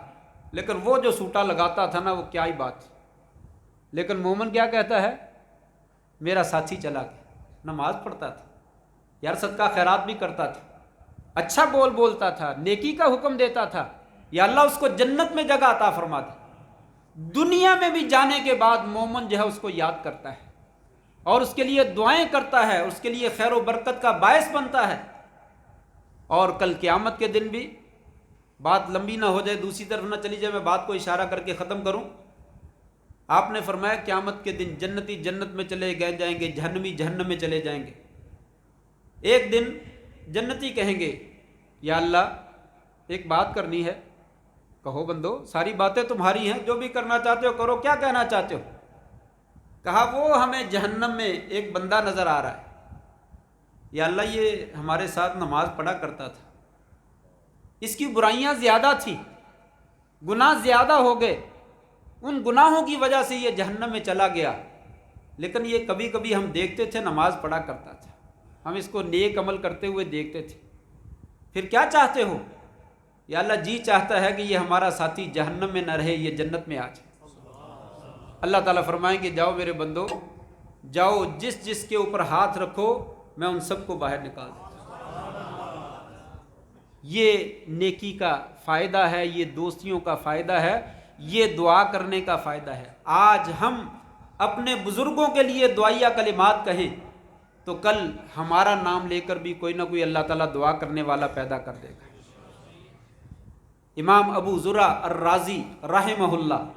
Speaker 1: لیکن وہ جو سوٹا لگاتا تھا نا وہ کیا ہی بات۔ لیکن مومن کیا کہتا ہے، میرا ساتھی چلا گیا، نماز پڑھتا تھا، یار صدقہ خیرات بھی کرتا تھا، اچھا بولتا تھا، نیکی کا حکم دیتا تھا، یا اللہ اس کو جنت میں جگہ عطا فرما دے۔ دنیا میں بھی جانے کے بعد مومن جو ہے اس کو یاد کرتا ہے اور اس کے لیے دعائیں کرتا ہے، اس کے لیے خیر و برکت کا باعث بنتا ہے۔ اور کل قیامت کے دن بھی، بات لمبی نہ ہو جائے، دوسری طرف نہ چلی جائے، میں بات کو اشارہ کر کے ختم کروں۔ آپ نے فرمایا قیامت کے دن جنتی جنت میں چلے گئے جائیں گے، جہنمی جہنم میں چلے جائیں گے۔ ایک دن جنتی کہیں گے یا اللہ ایک بات کرنی ہے، کہو بندو، ساری باتیں تمہاری ہیں، جو بھی کرنا چاہتے ہو کرو، کیا کہنا چاہتے ہو؟ کہا وہ ہمیں جہنم میں ایک بندہ نظر آ رہا ہے، یا اللہ یہ ہمارے ساتھ نماز پڑھا کرتا تھا، اس کی برائیاں زیادہ تھیں، گناہ زیادہ ہو گئے، ان گناہوں کی وجہ سے یہ جہنم میں چلا گیا، لیکن یہ کبھی کبھی ہم دیکھتے تھے نماز پڑھا کرتا تھا، ہم اس کو نیک عمل کرتے ہوئے دیکھتے تھے، پھر کیا چاہتے ہو؟ یا اللہ جی چاہتا ہے کہ یہ ہمارا ساتھی جہنم میں نہ رہے، یہ جنت میں آ جائے۔ اللہ تعالیٰ فرمائیں گے جاؤ میرے بندو، جاؤ، جس جس کے اوپر ہاتھ رکھو میں ان سب کو باہر نکال دیتا ہوں۔ یہ نیکی کا فائدہ ہے، یہ دوستیوں کا فائدہ ہے، یہ دعا کرنے کا فائدہ ہے۔ آج ہم اپنے بزرگوں کے لیے دعائیہ کلمات کہیں تو کل ہمارا نام لے کر بھی کوئی نہ کوئی اللہ تعالیٰ دعا کرنے والا پیدا کر دے گا۔ امام ابو زرع الرازی رحمہ اللہ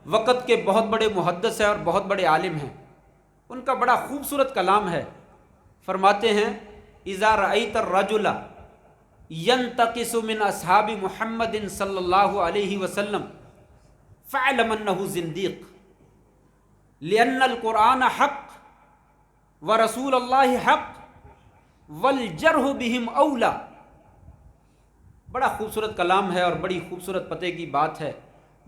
Speaker 1: وقت کے بہت بڑے محدث ہیں اور بہت بڑے عالم ہیں، ان کا بڑا خوبصورت کلام ہے، فرماتے ہیں اذا رأیت الرجل ينتقص من اصحاب محمد صلی اللہ علیہ وسلم فاعلم انہ زندیق لأن القرآن حق ورسول اللہ حق والجرح بہم اولا. بڑا خوبصورت کلام ہے اور بڑی خوبصورت پتے کی بات ہے.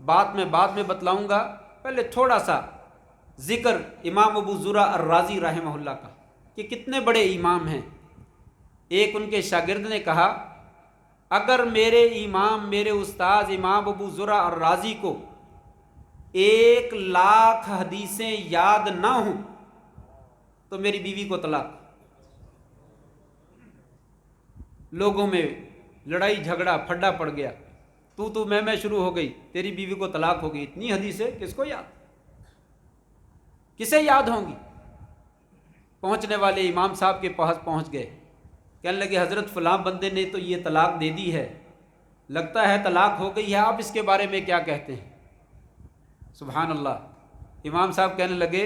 Speaker 1: بات میں بعد میں بتلاؤں گا، پہلے تھوڑا سا ذکر امام ابو زرع الرازی رحمہ اللہ کا کہ کتنے بڑے امام ہیں. ایک ان کے شاگرد نے کہا اگر میرے امام میرے استاذ امام ابو زرع الرازی کو 1,00,000 حدیثیں یاد نہ ہوں تو میری بیوی کو طلاق. لوگوں میں لڑائی جھگڑا پھڈا پڑ گیا، تو میں شروع ہو گئی، تیری بیوی کو طلاق ہو گئی. اتنی حدیثیں کس کو یاد، کسے یاد ہوں گی؟ پہنچنے والے امام صاحب کے پاس پہنچ گئے، کہنے لگے حضرت فلاں بندے نے تو یہ طلاق دے دی ہے، لگتا ہے طلاق ہو گئی ہے، آپ اس کے بارے میں کیا کہتے ہیں؟ سبحان اللہ. امام صاحب کہنے لگے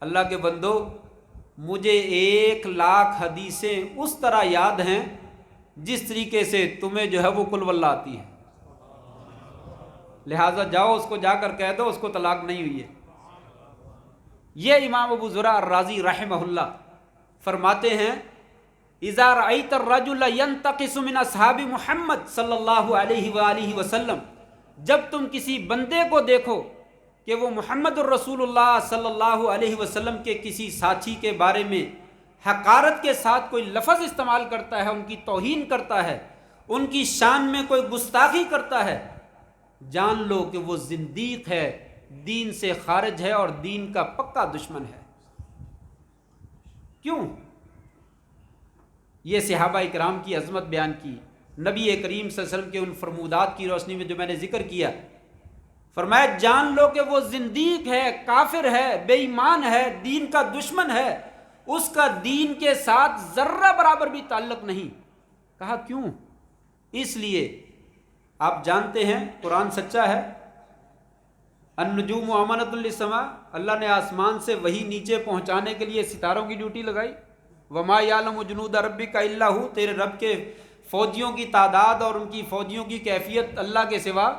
Speaker 1: اللہ کے بندو، مجھے 1,00,000 حدیثیں اس طرح یاد ہیں جس طریقے سے تمہیں جو ہے وہ قل واللہ آتی ہے، لہٰذا جاؤ اس کو جا کر کہہ دو اس کو طلاق نہیں ہوئی ہے. یہ امام ابو زرع الرازی رحمہ اللہ فرماتے ہیں اذا رأیت الرجل ینتقص من اصحاب محمد صلی اللہ علیہ وآلہ وسلم، جب تم کسی بندے کو دیکھو کہ وہ محمد الرسول اللہ صلی اللہ علیہ وسلم کے کسی ساتھی کے بارے میں حقارت کے ساتھ کوئی لفظ استعمال کرتا ہے، ان کی توہین کرتا ہے، ان کی شان میں کوئی گستاخی کرتا ہے، جان لو کہ وہ زندیق ہے، دین سے خارج ہے اور دین کا پکا دشمن ہے. کیوں؟ یہ صحابہ اکرام کی عظمت بیان کی، نبی کریم صلی اللہ علیہ وسلم کے ان فرمودات کی روشنی میں جو میں نے ذکر کیا. فرمایا جان لو کہ وہ زندیق ہے، کافر ہے، بے ایمان ہے، دین کا دشمن ہے، اس کا دین کے ساتھ ذرہ برابر بھی تعلق نہیں. کہا کیوں؟ اس لیے آپ جانتے ہیں قرآن سچا ہے، النجوم امانۃ للسماء، اللہ نے آسمان سے وہی نیچے پہنچانے کے لیے ستاروں کی ڈیوٹی لگائی. وما یعلم جنود ربک الا ہو، تیرے رب کے فوجیوں کی تعداد اور ان کی فوجیوں کی کیفیت اللہ کے سوا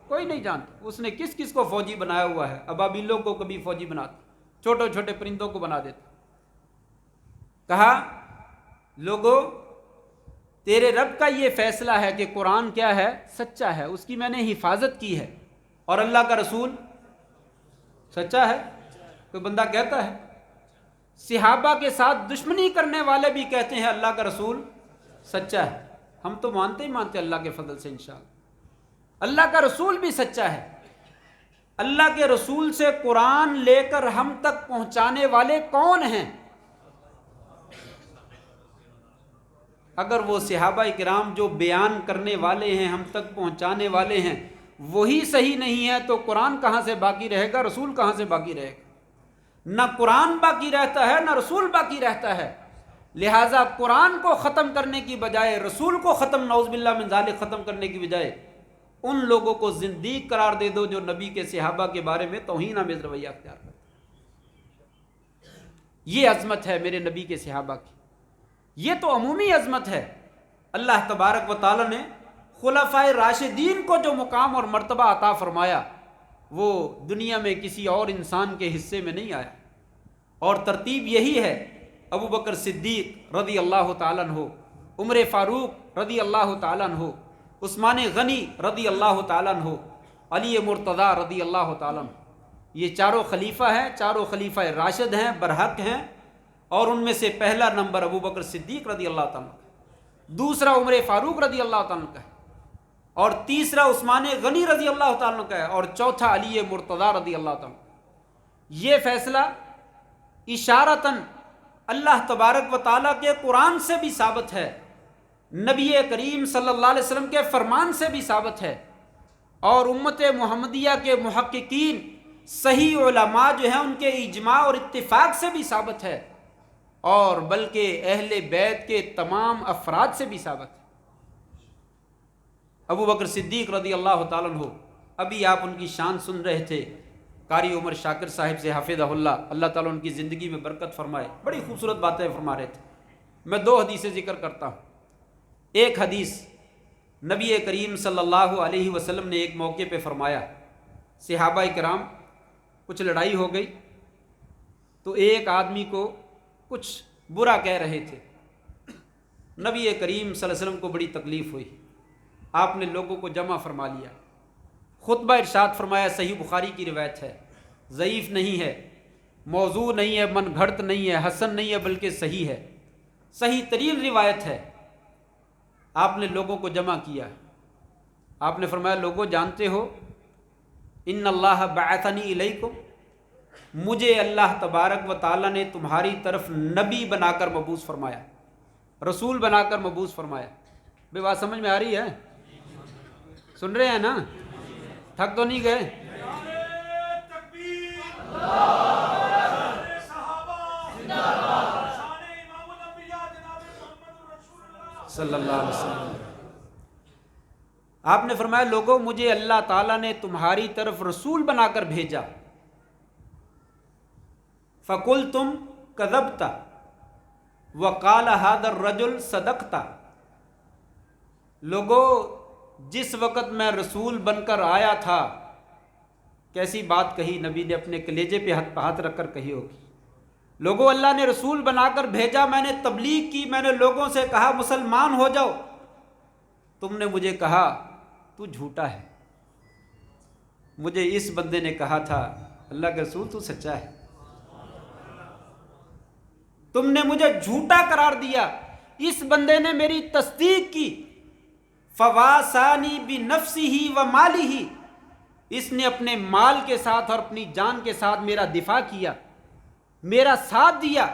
Speaker 1: کوئی نہیں جانتا. اس نے کس کس کو فوجی بنایا ہوا ہے، ابابیلوں کو کبھی فوجی بناتا، چھوٹے چھوٹے پرندوں کو بنا دیتا. کہا لوگو تیرے رب کا یہ فیصلہ ہے کہ قرآن کیا ہے، سچا ہے، اس کی میں نے حفاظت کی ہے، اور اللہ کا رسول سچا ہے. کوئی بندہ کہتا ہے، صحابہ کے ساتھ دشمنی کرنے والے بھی کہتے ہیں اللہ کا رسول سچا ہے. ہم تو مانتے ہی مانتے اللہ کے فضل سے انشاءاللہ. اللہ کا رسول بھی سچا ہے. اللہ کے رسول سے قرآن لے کر ہم تک پہنچانے والے کون ہیں؟ اگر وہ صحابہ کرام جو بیان کرنے والے ہیں، ہم تک پہنچانے والے ہیں، وہی صحیح نہیں ہے تو قرآن کہاں سے باقی رہے گا، رسول کہاں سے باقی رہے گا؟ نہ قرآن باقی رہتا ہے نہ رسول باقی رہتا ہے. لہٰذا قرآن کو ختم کرنے کی بجائے، رسول کو ختم نعوذ باللہ من ذالک ختم کرنے کی بجائے ان لوگوں کو زندیق قرار دے دو جو نبی کے صحابہ کے بارے میں توہین آمیز رویہ اختیار کرتے ہیں. یہ عظمت ہے میرے نبی کے صحابہ کی، یہ تو عمومی عظمت ہے. اللہ تبارک و تعالی نے خلفائے راشدین کو جو مقام اور مرتبہ عطا فرمایا وہ دنیا میں کسی اور انسان کے حصے میں نہیں آیا. اور ترتیب یہی ہے، ابو بکر صدیق رضی اللہ تعالیٰ عنہ، عمر فاروق رضی اللہ تعالیٰ عنہ، عثمان غنی رضی اللہ تعالیٰ عنہ، علی مرتضیٰ رضی اللہ تعالیٰ عنہ. یہ چاروں خلیفہ ہیں، چاروں خلیفہ راشد ہیں، برحق ہیں، اور ان میں سے پہلا نمبر ابو بکر صدیق رضی اللہ تعالیٰ عنہ کا ہے، دوسرا عمر فاروق رضی اللہ تعالیٰ عنہ کا ہے، اور تیسرا عثمان غنی رضی اللہ تعالیٰ عنہ کا ہے، اور چوتھا علی مرتضیٰ رضی اللہ تعالیٰ عنہ. یہ فیصلہ اشارتاً اللہ تبارک و تعالیٰ کے قرآن سے بھی ثابت ہے، نبی کریم صلی اللہ علیہ وسلم کے فرمان سے بھی ثابت ہے، اور امت محمدیہ کے محققین صحیح علماء جو ہیں ان کے اجماع اور اتفاق سے بھی ثابت ہے، اور بلکہ اہل بیت کے تمام افراد سے بھی ثابت ہے. ابو بکر صدیق رضی اللہ تعالیٰ عنہ، ابھی آپ ان کی شان سن رہے تھے قاری عمر شاکر صاحب سے حفظہ اللہ، اللہ تعالیٰ ان کی زندگی میں برکت فرمائے، بڑی خوبصورت باتیں فرما رہے تھے. میں 2 حدیثیں ذکر کرتا ہوں. ایک حدیث نبی کریم صلی اللہ علیہ وسلم نے ایک موقع پہ فرمایا صحابہ کرام کچھ لڑائی ہو گئی تو ایک آدمی کو کچھ برا کہہ رہے تھے. نبی کریم صلی اللہ علیہ وسلم کو بڑی تکلیف ہوئی. آپ نے لوگوں کو جمع فرما لیا, خطبہ ارشاد فرمایا. صحیح بخاری کی روایت ہے, ضعیف نہیں ہے, موضوع نہیں ہے, من گھڑت نہیں ہے, حسن نہیں ہے, بلکہ صحیح ہے, صحیح ترین روایت ہے. آپ نے لوگوں کو جمع کیا. آپ نے فرمایا لوگوں جانتے ہو ان اللہ بعثنی الیکم, مجھے اللہ تبارک و تعالیٰ نے تمہاری طرف نبی بنا کر مبعوث فرمایا, رسول بنا کر مبعوث فرمایا. بے بات سمجھ میں آ رہی ہے؟ سن رہے ہیں نا؟ تھک تو نہیں گئے؟ صلی اللہ علیہ وسلم. آپ نے فرمایا لوگوں مجھے اللہ تعالیٰ نے تمہاری طرف رسول بنا کر بھیجا. فَقُلْتُمْ كَذَبْتَ وَقَالَ هَذَا الرَّجُلُ صَدَقْتَ. لوگوں جس وقت میں رسول بن کر آیا تھا, کیسی بات کہی نبی نے, اپنے کلیجے پہ ہاتھ رکھ کر کہی ہوگی. لوگوں اللہ نے رسول بنا کر بھیجا, میں نے تبلیغ کی, میں نے لوگوں سے کہا مسلمان ہو جاؤ, تم نے مجھے کہا تو جھوٹا ہے. مجھے اس بندے نے کہا تھا اللہ کے رسول تو سچا ہے, تم نے مجھے جھوٹا قرار دیا. اس بندے نے میری تصدیق کی. فواسانی بنفسہ ومالہ, اس نے اپنے مال کے ساتھ اور اپنی جان کے ساتھ میرا دفاع کیا, میرا ساتھ دیا.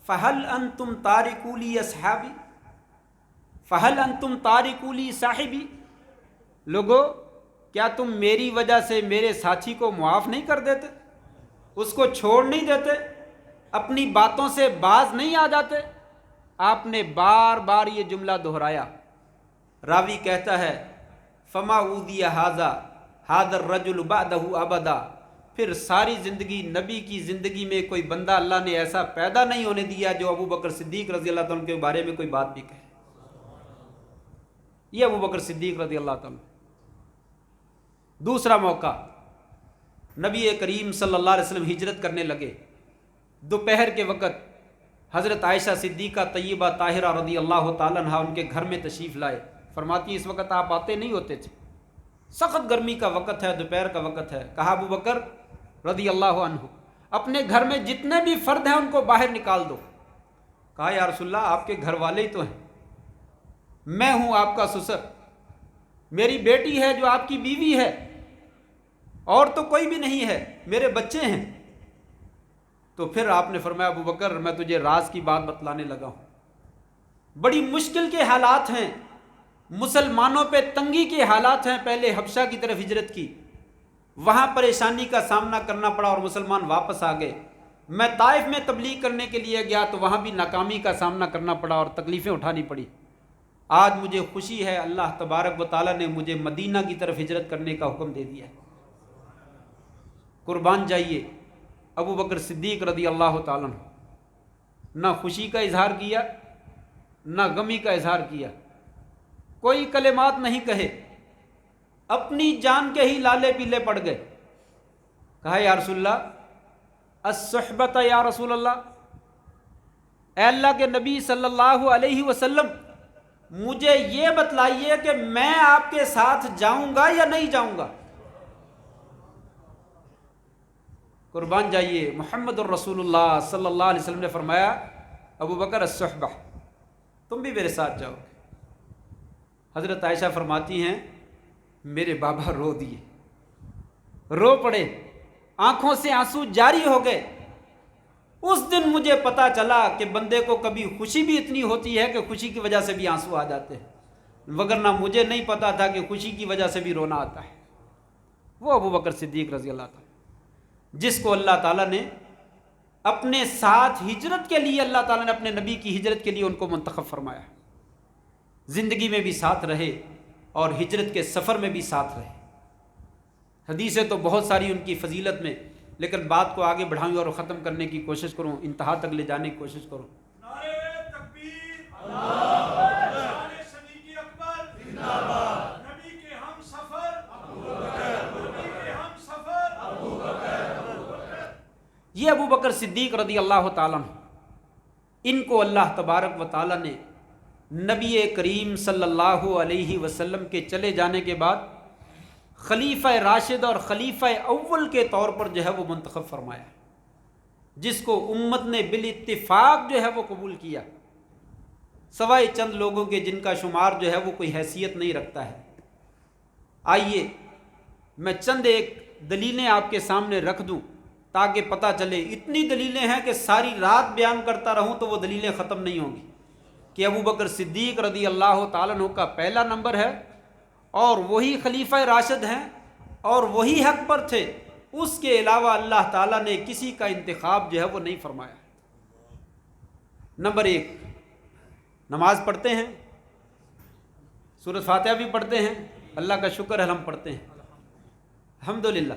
Speaker 1: فہل انتم تارکو لی اصحابی, فہل انتم تارکو لی صاحبی. لوگو کیا تم میری وجہ سے میرے ساتھی کو معاف نہیں کر دیتے, اس کو چھوڑ نہیں دیتے, اپنی باتوں سے باز نہیں آ جاتے؟ آپ نے بار بار یہ جملہ دہرایا. راوی کہتا ہے فما اوذی ھذا الرجل بعدہ ابدا. پھر ساری زندگی نبی کی زندگی میں کوئی بندہ اللہ نے ایسا پیدا نہیں ہونے دیا جو ابو بکر صدیق رضی اللہ تعالیٰ کے بارے میں کوئی بات بھی کہے. یہ ابو بکر صدیق رضی اللہ تعالیٰ. دوسرا موقع, نبی کریم صلی اللہ علیہ وسلم ہجرت کرنے لگے. دوپہر کے وقت حضرت عائشہ صدیقہ طیبہ طاہرہ رضی اللہ تعالیٰ عنہا ان کے گھر میں تشریف لائے. فرماتی ہیں اس وقت آپ آتے نہیں ہوتے تھے, سخت گرمی کا وقت ہے, دوپہر کا وقت ہے. کہا ابو بکر رضی اللہ عنہ اپنے گھر میں جتنے بھی فرد ہیں ان کو باہر نکال دو. کہا یا رسول اللہ آپ کے گھر والے ہی تو ہیں, میں ہوں آپ کا سسر, میری بیٹی ہے جو آپ کی بیوی ہے, اور تو کوئی بھی نہیں ہے, میرے بچے ہیں. تو پھر آپ نے فرمایا ابو بکر میں تجھے راز کی بات بتلانے لگا ہوں. بڑی مشکل کے حالات ہیں, مسلمانوں پہ تنگی کے حالات ہیں. پہلے حبشہ کی طرف ہجرت کی, وہاں پریشانی کا سامنا کرنا پڑا اور مسلمان واپس آ گئے. میں طائف میں تبلیغ کرنے کے لیے گیا تو وہاں بھی ناکامی کا سامنا کرنا پڑا اور تکلیفیں اٹھانی پڑی. آج مجھے خوشی ہے اللہ تبارک و تعالیٰ نے مجھے مدینہ کی طرف ہجرت کرنے کا حکم دے دیا ہے. قربان جائیے ابو بکر صدیق رضی اللہ تعالیٰ عنہ نہ خوشی کا اظہار کیا نہ غمی کا اظہار کیا, کوئی کلمات نہیں کہے, اپنی جان کے ہی لالے پیلے پڑ گئے. کہا یا رسول اللہ الصحبت یا رسول اللہ, اے اللہ کے نبی صلی اللہ علیہ وسلم مجھے یہ بتلائیے کہ میں آپ کے ساتھ جاؤں گا یا نہیں جاؤں گا. قربان جائیے محمد الرسول اللہ صلی اللہ علیہ وسلم نے فرمایا ابو بکر الصحبہ, تم بھی میرے ساتھ جاؤ. حضرت عائشہ فرماتی ہیں میرے بابا رو دیے, رو پڑے, آنکھوں سے آنسو جاری ہو گئے. اس دن مجھے پتا چلا کہ بندے کو کبھی خوشی بھی اتنی ہوتی ہے کہ خوشی کی وجہ سے بھی آنسو آ جاتے ہیں, وگرنہ مجھے نہیں پتا تھا کہ خوشی کی وجہ سے بھی رونا آتا ہے. وہ ابو بکر صدیق رضی اللہ تعالیٰ جس کو اللہ تعالیٰ نے اپنے ساتھ ہجرت کے لیے, اللہ تعالیٰ نے اپنے نبی کی ہجرت کے لیے ان کو منتخب فرمایا. زندگی میں بھی ساتھ رہے اور ہجرت کے سفر میں بھی ساتھ رہے. حدیثیں تو بہت ساری ان کی فضیلت میں, لیکن بات کو آگے بڑھاؤں اور ختم کرنے کی کوشش کروں, انتہا تک لے جانے کی کوشش کروں.
Speaker 2: نعرہ تکبیر, اللہ صدیق اکبر زندہ باد, نبی کے ہم سفر ابو بکر, نبی کے ہم
Speaker 1: بکر صدیق رضی اللہ تعالیٰ عنہ، ان کو اللہ تبارک و تعالیٰ نے نبی کریم صلی اللہ علیہ وسلم کے چلے جانے کے بعد خلیفہ راشد اور خلیفہ اول کے طور پر جو ہے وہ منتخب فرمایا، جس کو امت نے بالاتفاق جو ہے وہ قبول کیا، سوائے چند لوگوں کے جن کا شمار جو ہے وہ کوئی حیثیت نہیں رکھتا ہے۔ آئیے میں چند ایک دلیلیں آپ کے سامنے رکھ دوں تاکہ پتہ چلے۔ اتنی دلیلیں ہیں کہ ساری رات بیان کرتا رہوں تو وہ دلیلیں ختم نہیں ہوں گی کہ ابو بکر صدیق رضی اللہ تعالیٰ عنہ کا پہلا نمبر ہے اور وہی خلیفہ راشد ہیں اور وہی حق پر تھے، اس کے علاوہ اللہ تعالیٰ نے کسی کا انتخاب جو ہے وہ نہیں فرمایا۔ نمبر ایک، نماز پڑھتے ہیں، سورۃ فاتحہ بھی پڑھتے ہیں، اللہ کا شکر ہے ہم پڑھتے ہیں الحمدللہ،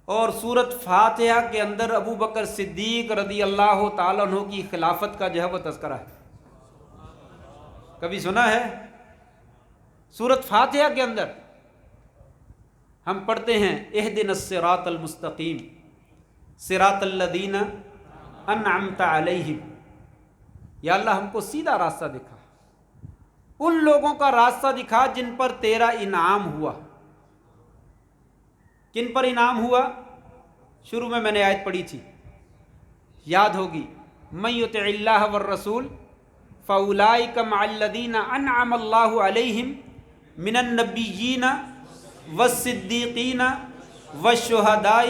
Speaker 1: اور سورۃ فاتحہ کے اندر ابو بکر صدیق رضی اللہ تعالیٰ عنہ کی خلافت کا جو ہے وہ تذکرہ ہے۔ کبھی سنا ہے؟ سورۃ فاتحہ کے اندر ہم پڑھتے ہیں اہدنا الصراط المستقیم صراط الذین انعمت علیہم، یا اللہ ہم کو سیدھا راستہ دکھا، ان لوگوں کا راستہ دکھا جن پر تیرا انعام ہوا۔ کن پر انعام ہوا؟ شروع میں نے آیت پڑھی تھی، یاد ہوگی، من یطع اللہ والرسول فاولئک مع الذین انعم اللہ علیہم من النبیین والصدیقین والشہداء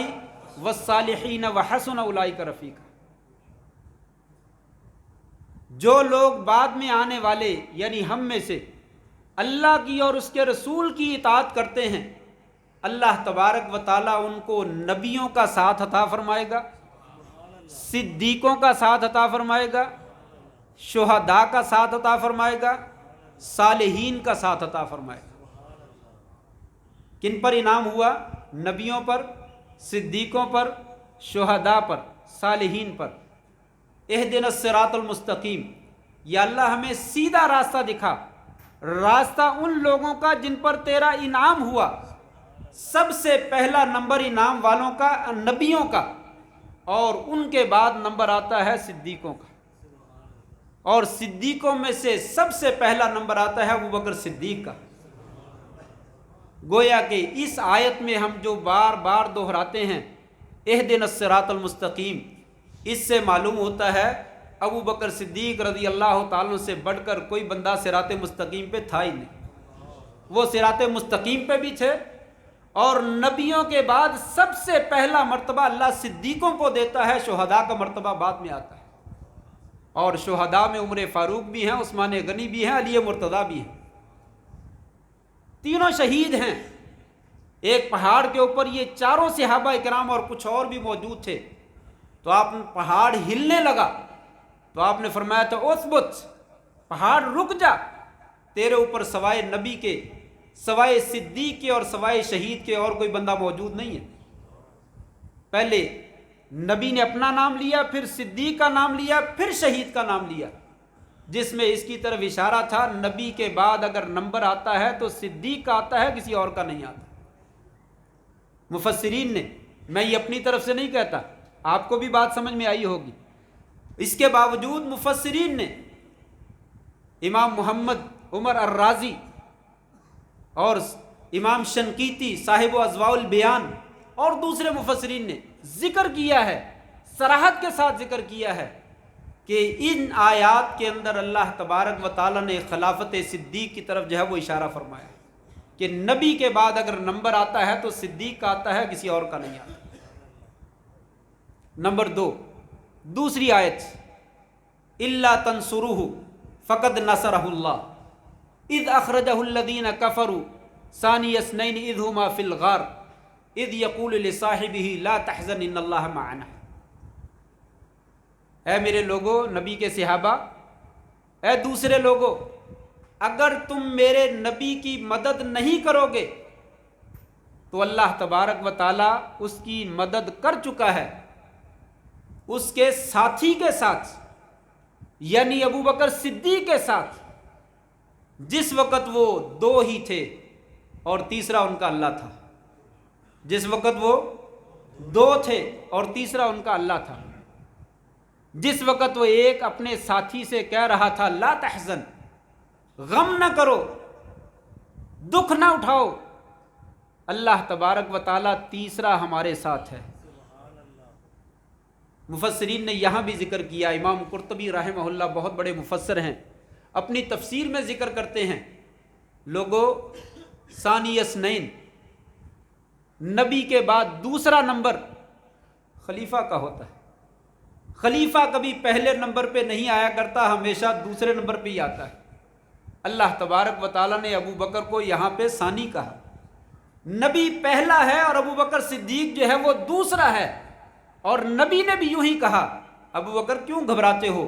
Speaker 1: والصالحین وحسن اولئک رفیقا۔ جو لوگ بعد میں آنے والے یعنی ہم میں سے اللہ کی اور اس کے رسول کی اطاعت کرتے ہیں، اللہ تبارک و تعالیٰ ان کو نبیوں کا ساتھ عطا فرمائے گا، صدیقوں کا ساتھ عطا فرمائے گا، شہداء کا ساتھ عطا فرمائے گا، صالحین کا ساتھ عطا فرمائے گا۔ کن پر انعام ہوا؟ نبیوں پر، صدیقوں پر، شہداء پر، صالحین پر۔ اہدنا الصراط المستقیم، یا اللہ ہمیں سیدھا راستہ دکھا، راستہ ان لوگوں کا جن پر تیرا انعام ہوا۔ سب سے پہلا نمبر انعام والوں کا نبیوں کا، اور ان کے بعد نمبر آتا ہے صدیقوں کا، اور صدیقوں میں سے سب سے پہلا نمبر آتا ہے ابوبکر صدیق کا۔ گویا کہ اس آیت میں ہم جو بار بار دہراتے ہیں اہدنا الصراط المستقیم، اس سے معلوم ہوتا ہے ابو بکر صدیق رضی اللہ تعالیٰ سے بڑھ کر کوئی بندہ صراط مستقیم پہ تھا ہی نہیں۔ وہ صراط مستقیم پہ بھی تھے، اور نبیوں کے بعد سب سے پہلا مرتبہ اللہ صدیقوں کو دیتا ہے، شہداء کا مرتبہ بعد میں آتا ہے، اور شہداء میں عمر فاروق بھی ہیں، عثمان غنی بھی ہیں، علی مرتضیٰ بھی ہیں، تینوں شہید ہیں۔ ایک پہاڑ کے اوپر یہ چاروں صحابہ اکرام اور کچھ اور بھی موجود تھے، تو آپ پہاڑ ہلنے لگا تو آپ نے فرمایا تھا اثبت، پہاڑ رک جا، تیرے اوپر سوائے نبی کے، سوائے صدیق کے اور سوائے شہید کے اور کوئی بندہ موجود نہیں ہے۔ پہلے نبی نے اپنا نام لیا، پھر صدیق کا نام لیا، پھر شہید کا نام لیا، جس میں اس کی طرف اشارہ تھا نبی کے بعد اگر نمبر آتا ہے تو صدیق کا آتا ہے، کسی اور کا نہیں آتا۔ مفسرین نے، میں یہ اپنی طرف سے نہیں کہتا، آپ کو بھی بات سمجھ میں آئی ہوگی، اس کے باوجود مفسرین نے، امام محمد عمر الرازی اور امام شنقیطی صاحب اضواء البیان اور دوسرے مفسرین نے ذکر کیا ہے، صراحت کے ساتھ ذکر کیا ہے کہ ان آیات کے اندر اللہ تبارک و تعالیٰ نے خلافت صدیق کی طرف جو ہے وہ اشارہ فرمایا کہ نبی کے بعد اگر نمبر آتا ہے تو صدیق کا آتا ہے، کسی اور کا نہیں آتا۔ نمبر دو، دوسری آیت، الا تنصروہ فقد نصرہ اللہ اذ اخرجہ الذین کفروا ثانی اثنین اذ ہما فی الغار اذ یقول لصاحبہ لا تحزن ان اللہ معنا۔ اے میرے لوگو، نبی کے صحابہ، اے دوسرے لوگو، اگر تم میرے نبی کی مدد نہیں کرو گے تو اللہ تبارک و تعالیٰ اس کی مدد کر چکا ہے اس کے ساتھی کے ساتھ، یعنی ابو بکر صدیق کے ساتھ، جس وقت وہ دو ہی تھے اور تیسرا ان کا اللہ تھا۔ جس وقت وہ دو تھے اور تیسرا ان کا اللہ تھا۔ جس وقت وہ ایک اپنے ساتھی سے کہہ رہا تھا لا تحزن، غم نہ کرو، دکھ نہ اٹھاؤ، اللہ تبارک و تعالیٰ تیسرا ہمارے ساتھ ہے۔ مفسرین نے یہاں بھی ذکر کیا، امام قرطبی رحمہ اللہ بہت بڑے مفسر ہیں، اپنی تفسیر میں ذکر کرتے ہیں لوگوں ثانی اثنین، نبی کے بعد دوسرا نمبر خلیفہ کا ہوتا ہے۔ خلیفہ کبھی پہلے نمبر پہ نہیں آیا کرتا، ہمیشہ دوسرے نمبر پہ ہی آتا ہے۔ اللہ تبارک و تعالیٰ نے ابو بکر کو یہاں پہ ثانی کہا، نبی پہلا ہے اور ابو بکر صدیق جو ہے وہ دوسرا ہے، اور نبی نے بھی یوں ہی کہا ابو بکر کیوں گھبراتے ہو،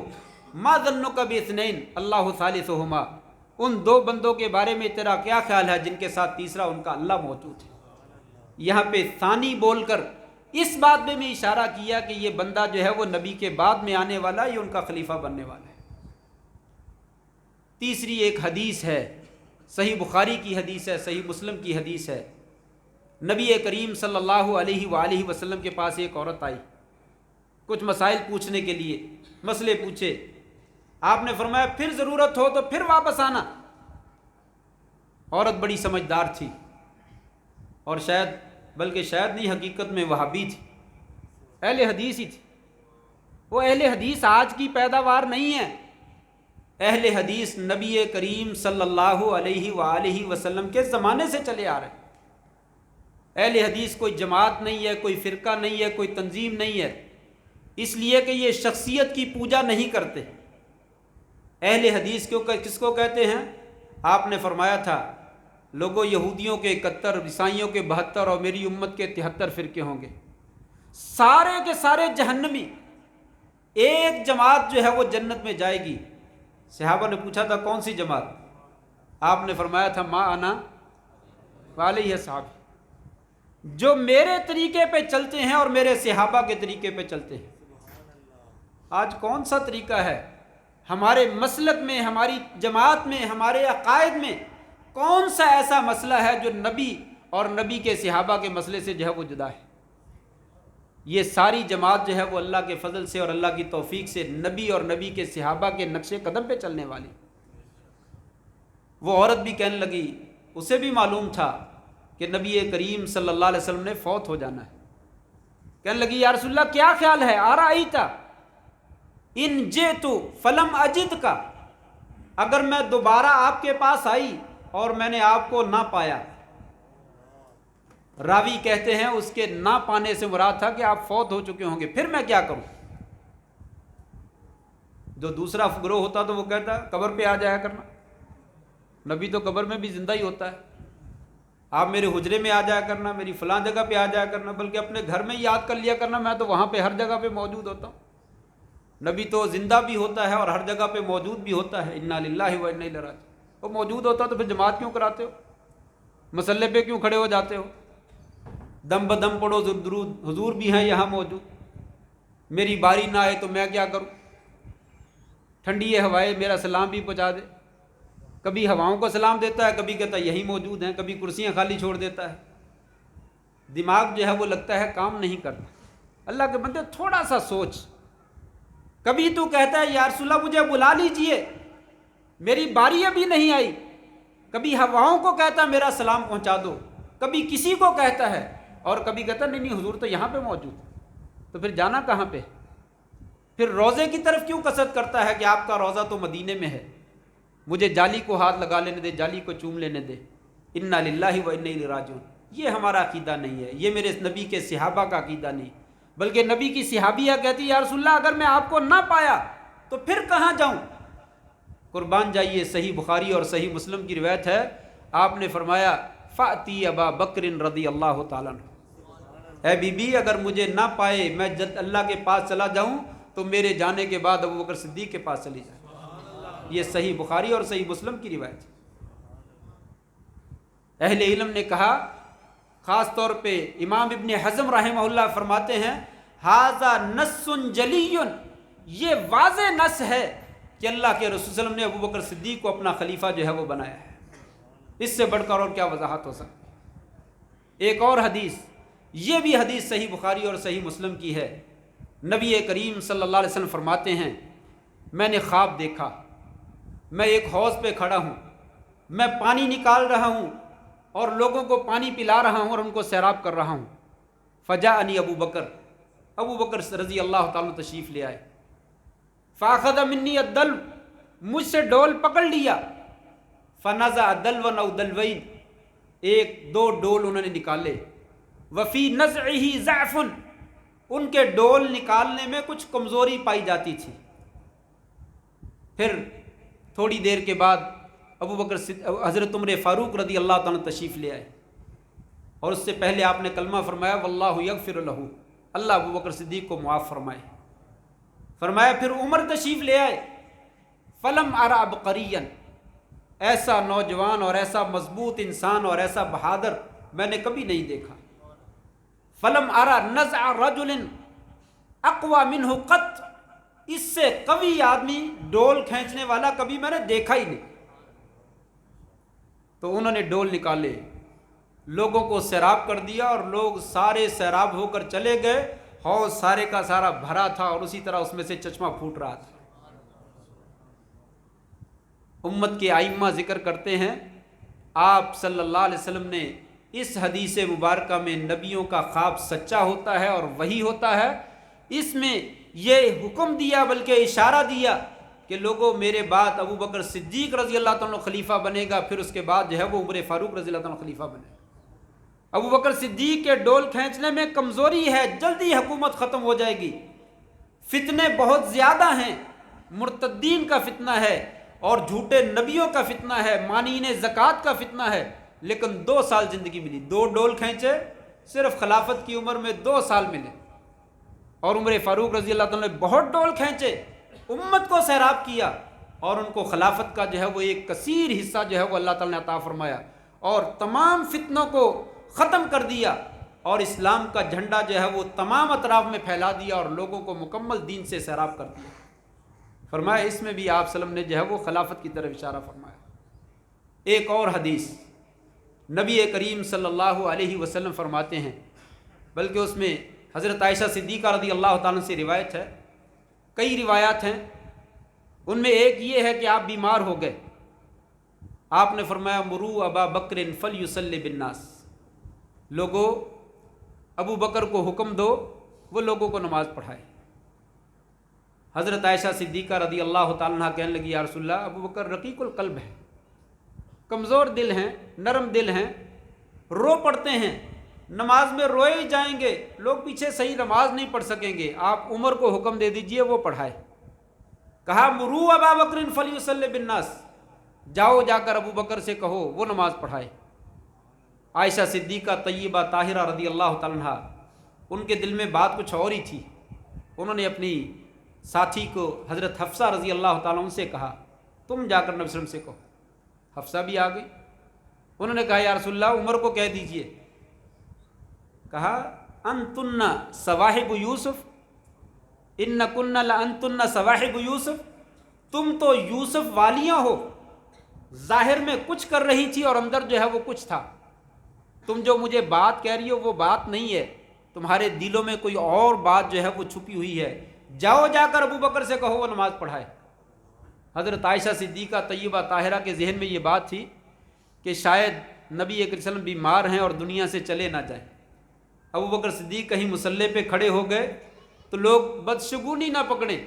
Speaker 1: ما ظنک باثنین اللہ ثالثہما، ان دو بندوں کے بارے میں تیرا کیا خیال ہے جن کے ساتھ تیسرا ان کا اللہ موجود ہے۔ یہاں پہ ثانی بول کر اس بات میں بھی اشارہ کیا کہ یہ بندہ جو ہے وہ نبی کے بعد میں آنے والا ہے، یہ ان کا خلیفہ بننے والا ہے۔ تیسری ایک حدیث ہے، صحیح بخاری کی حدیث ہے، صحیح مسلم کی حدیث ہے، نبی کریم صلی اللہ علیہ وآلہ وسلم کے پاس ایک عورت آئی کچھ مسائل پوچھنے کے لیے، مسئلے پوچھے، آپ نے فرمایا پھر ضرورت ہو تو پھر واپس آنا۔ عورت بڑی سمجھدار تھی اور بلکہ شاید نہیں، حقیقت میں وہابی تھی، اہل حدیث ہی تھی۔ وہ اہل حدیث آج کی پیداوار نہیں ہے، اہل حدیث نبی کریم صلی اللہ علیہ وآلہ وسلم کے زمانے سے چلے آ رہے ہیں۔ اہل حدیث کوئی جماعت نہیں ہے، کوئی فرقہ نہیں ہے، کوئی تنظیم نہیں ہے، اس لیے کہ یہ شخصیت کی پوجا نہیں کرتے۔ اہل حدیث کس کو کہتے ہیں؟ آپ نے فرمایا تھا لوگوں یہودیوں کے 71، عیسائیوں کے 72 اور میری امت کے 73 فرقے ہوں گے، سارے کے سارے جہنمی، ایک جماعت جو ہے وہ جنت میں جائے گی۔ صحابہ نے پوچھا تھا کون سی جماعت؟ آپ نے فرمایا تھا ما انا وعلیہ اصحابی، جو میرے طریقے پہ چلتے ہیں اور میرے صحابہ کے طریقے پہ چلتے ہیں۔ آج کون سا طریقہ ہے ہمارے مسلک میں، ہماری جماعت میں، ہمارے عقائد میں کون سا ایسا مسئلہ ہے جو نبی اور نبی کے صحابہ کے مسئلے سے جو ہے وہ جدا ہے؟ یہ ساری جماعت جو ہے وہ اللہ کے فضل سے اور اللہ کی توفیق سے نبی اور نبی کے صحابہ کے نقش قدم پہ چلنے والی۔ وہ عورت بھی کہنے لگی، اسے بھی معلوم تھا کہ نبی کریم صلی اللہ علیہ وسلم نے فوت ہو جانا ہے، کہنے لگی یا رسول اللہ کیا خیال ہے، آرائیتا ان جئتو فلم اجد کا، اگر میں دوبارہ آپ کے پاس آئی اور میں نے آپ کو نہ پایا۔ راوی کہتے ہیں اس کے نہ پانے سے مراد تھا کہ آپ فوت ہو چکے ہوں گے، پھر میں کیا کروں؟ جو دوسرا گروہ ہوتا تو وہ کہتا قبر پہ آ جایا کرنا، نبی تو قبر میں بھی زندہ ہی ہوتا ہے، آپ میرے حجرے میں آ جایا کرنا، میری فلاں جگہ پہ آ جایا کرنا، بلکہ اپنے گھر میں یاد کر لیا کرنا، میں تو وہاں پہ ہر جگہ پہ موجود ہوتا ہوں۔ نبی تو زندہ بھی ہوتا ہے اور ہر جگہ پہ موجود بھی ہوتا ہے، انا للہ و انا الیہ راجعون۔ وہ موجود ہوتا تو پھر جماعت کیوں کراتے ہو؟ مسلے پہ کیوں کھڑے ہو جاتے ہو؟ دم بدم پڑھو درود، حضور بھی ہیں یہاں موجود، میری باری نہ آئے تو میں کیا کروں؟ ٹھنڈی ہوائے میرا سلام بھی پہنچا دے۔ کبھی ہواؤں کو سلام دیتا ہے، کبھی کہتا ہے یہی موجود ہیں، کبھی کرسیاں خالی چھوڑ دیتا ہے۔ دماغ جو ہے وہ لگتا ہے کام نہیں کرتا۔ اللہ کے بندے تھوڑا سا سوچ، کبھی تو کہتا ہے یا رسول اللہ مجھے بلا لیجئے، میری باری ابھی نہیں آئی، کبھی ہواؤں کو کہتا ہے میرا سلام پہنچا دو، کبھی کسی کو کہتا ہے، اور کبھی کہتا ہے نہیں حضور تو یہاں پہ موجود، تو پھر جانا کہاں پہ؟ پھر روزے کی طرف کیوں قصد کرتا ہے کہ آپ کا روزہ تو مدینے میں ہے، مجھے جالی کو ہاتھ لگا لینے دے، جالی کو چوم لینے دے۔ انا للہ و انا الیہ راجعون، یہ ہمارا عقیدہ نہیں ہے، یہ میرے نبی کے صحابہ کا عقیدہ نہیں، بلکہ نبی کی صحابیہ کہتی یا رسول اللہ اگر میں آپ کو نہ پایا تو پھر کہاں جاؤں؟ قربان جائیے، صحیح بخاری اور صحیح مسلم کی روایت ہے، آپ نے فرمایا فاتی ابا بکر رضی اللہ تعالیٰ عنہ، اے بی بی اگر مجھے نہ پائے میں جب اللہ کے پاس چلا جاؤں تو میرے جانے کے بعد ابو بکر صدیق کے پاس چلی جائے۔ یہ صحیح بخاری اور صحیح مسلم کی روایت ہے۔ اہل علم نے کہا، خاص طور پہ امام ابن حزم رحمہ اللہ فرماتے ہیں ھذا نص جلی، یہ واضح نص ہے کہ اللہ کے رسول صلی اللہ علیہ وسلم نے ابو بکر صدیق کو اپنا خلیفہ جو ہے وہ بنایا ہے، اس سے بڑھ کر اور کیا وضاحت ہو سکتی؟ ایک اور حدیث یہ بھی حدیث صحیح بخاری اور صحیح مسلم کی ہے۔ نبی کریم صلی اللہ علیہ وسلم فرماتے ہیں میں نے خواب دیکھا، میں ایک حوض پہ کھڑا ہوں، میں پانی نکال رہا ہوں اور لوگوں کو پانی پلا رہا ہوں اور ان کو سیراب کر رہا ہوں۔ فجاءنی ابو بکر، ابو بکر رضی اللہ تعالیٰ تشریف لے آئے۔ فاخذ منی الدلو، مجھ سے ڈول پکڑ لیا۔ فنزع دلوا او دلوین، ایک دو ڈول انہوں نے نکالے۔ وفی نزعہ ضعف، ان کے ڈول نکالنے میں کچھ کمزوری پائی جاتی تھی۔ پھر تھوڑی دیر کے بعد ابو بکر حضرت عمر فاروق رضی اللہ تعالیٰ تشریف لے آئے، اور اس سے پہلے آپ نے کلمہ فرمایا واللہ یغفر لہ، اللہ ابو بکر صدیق کو معاف فرمائے۔ فرمایا پھر عمر تشریف لے آئے۔ فلم ارى عبقریا، ایسا نوجوان اور ایسا مضبوط انسان اور ایسا بہادر میں نے کبھی نہیں دیکھا۔ فلم ارى نزع رجل اقوى منہ قط، اس سے قوی آدمی ڈول کھینچنے والا کبھی میں نے دیکھا ہی نہیں۔ تو انہوں نے ڈول نکالے، لوگوں کو سیراب کر دیا اور لوگ سارے سیراب ہو کر چلے گئے۔ حوض سارے کا سارا بھرا تھا اور اسی طرح اس میں سے چشمہ پھوٹ رہا تھا۔ امت کے ائمہ ذکر کرتے ہیں آپ صلی اللہ علیہ وسلم نے اس حدیث مبارکہ میں نبیوں کا خواب سچا ہوتا ہے اور وحی ہوتا ہے، اس میں یہ حکم دیا بلکہ اشارہ دیا کہ لوگوں میرے بعد ابو بکر صدیق رضی اللہ تعالیٰ خلیفہ بنے گا، پھر اس کے بعد جو ہے وہ عمر فاروق رضی اللہ تعالیٰ خلیفہ بنے گا۔ ابو بکر صدیق کے ڈول کھینچنے میں کمزوری ہے، جلدی حکومت ختم ہو جائے گی، فتنے بہت زیادہ ہیں، مرتدین کا فتنہ ہے اور جھوٹے نبیوں کا فتنہ ہے، مانعین زکوٰۃ کا فتنہ ہے، لیکن 2 سال زندگی ملی، 2 ڈول کھینچے، صرف خلافت کی عمر میں 2 سال ملے، اور عمر فاروق رضی اللہ تعالیٰ نے بہت ڈول کھینچے، امت کو سیراب کیا اور ان کو خلافت کا جو ہے وہ ایک کثیر حصہ جو ہے وہ اللہ تعالیٰ نے عطا فرمایا اور تمام فتنوں کو ختم کر دیا اور اسلام کا جھنڈا جو ہے وہ تمام اطراف میں پھیلا دیا اور لوگوں کو مکمل دین سے سیراب کر دیا۔ فرمایا اس میں بھی آپ وسلم نے جو ہے وہ خلافت کی طرف اشارہ فرمایا۔ ایک اور حدیث نبی کریم صلی اللہ علیہ وسلم فرماتے ہیں، بلکہ اس میں حضرت عائشہ صدیقہ رضی اللہ تعالیٰ سے روایت ہے، کئی روایات ہیں، ان میں ایک یہ ہے کہ آپ بیمار ہو گئے، آپ نے فرمایا مرو ابا بکر فلیصلی بالناس، لوگوں ابو بکر کو حکم دو وہ لوگوں کو نماز پڑھائے۔ حضرت عائشہ صدیقہ رضی اللہ تعالیٰ عنہ کہنے لگی یا رسول اللہ ابو بکر رقیق القلب ہے، کمزور دل ہیں، نرم دل ہیں، رو پڑتے ہیں، نماز میں روئے ہی جائیں گے، لوگ پیچھے صحیح نماز نہیں پڑھ سکیں گے، آپ عمر کو حکم دے دیجئے وہ پڑھائے۔ کہا مرو ابا بکر فلیصلی بالناس، جاؤ جا کر ابو بکر سے کہو وہ نماز پڑھائے۔ عائشہ صدیقہ طیبہ طاہرہ رضی اللہ تعالیٰ عنہ، ان کے دل میں بات کچھ اور ہی تھی، انہوں نے اپنی ساتھی کو حضرت حفصہ رضی اللہ تعالیٰ عنہ سے کہا تم جا کر نبی صلی اللہ علیہ وسلم سے کہو۔ حفصہ بھی آ گئی، انہوں نے کہا یا رسول اللہ عمر کو کہہ دیجئے۔ کہا انتن صواحب یوسف، انکن لانتن صواحب یوسف، تم تو یوسف والیاں ہو، ظاہر میں کچھ کر رہی تھی اور اندر جو ہے وہ کچھ تھا، تم جو مجھے بات کہہ رہی ہو وہ بات نہیں ہے، تمہارے دلوں میں کوئی اور بات جو ہے وہ چھپی ہوئی ہے، جاؤ جا کر ابو بکر سے کہو وہ نماز پڑھائے۔ حضرت عائشہ صدیقہ طیبہ طاہرہ کے ذہن میں یہ بات تھی کہ شاید نبی کریم صلی اللہ علیہ وسلم بیمار ہیں اور دنیا سے چلے نہ جائیں۔ ابو بکر صدیق کہیں مسلح پہ کھڑے ہو گئے تو لوگ بدشگونی نہ پکڑیں،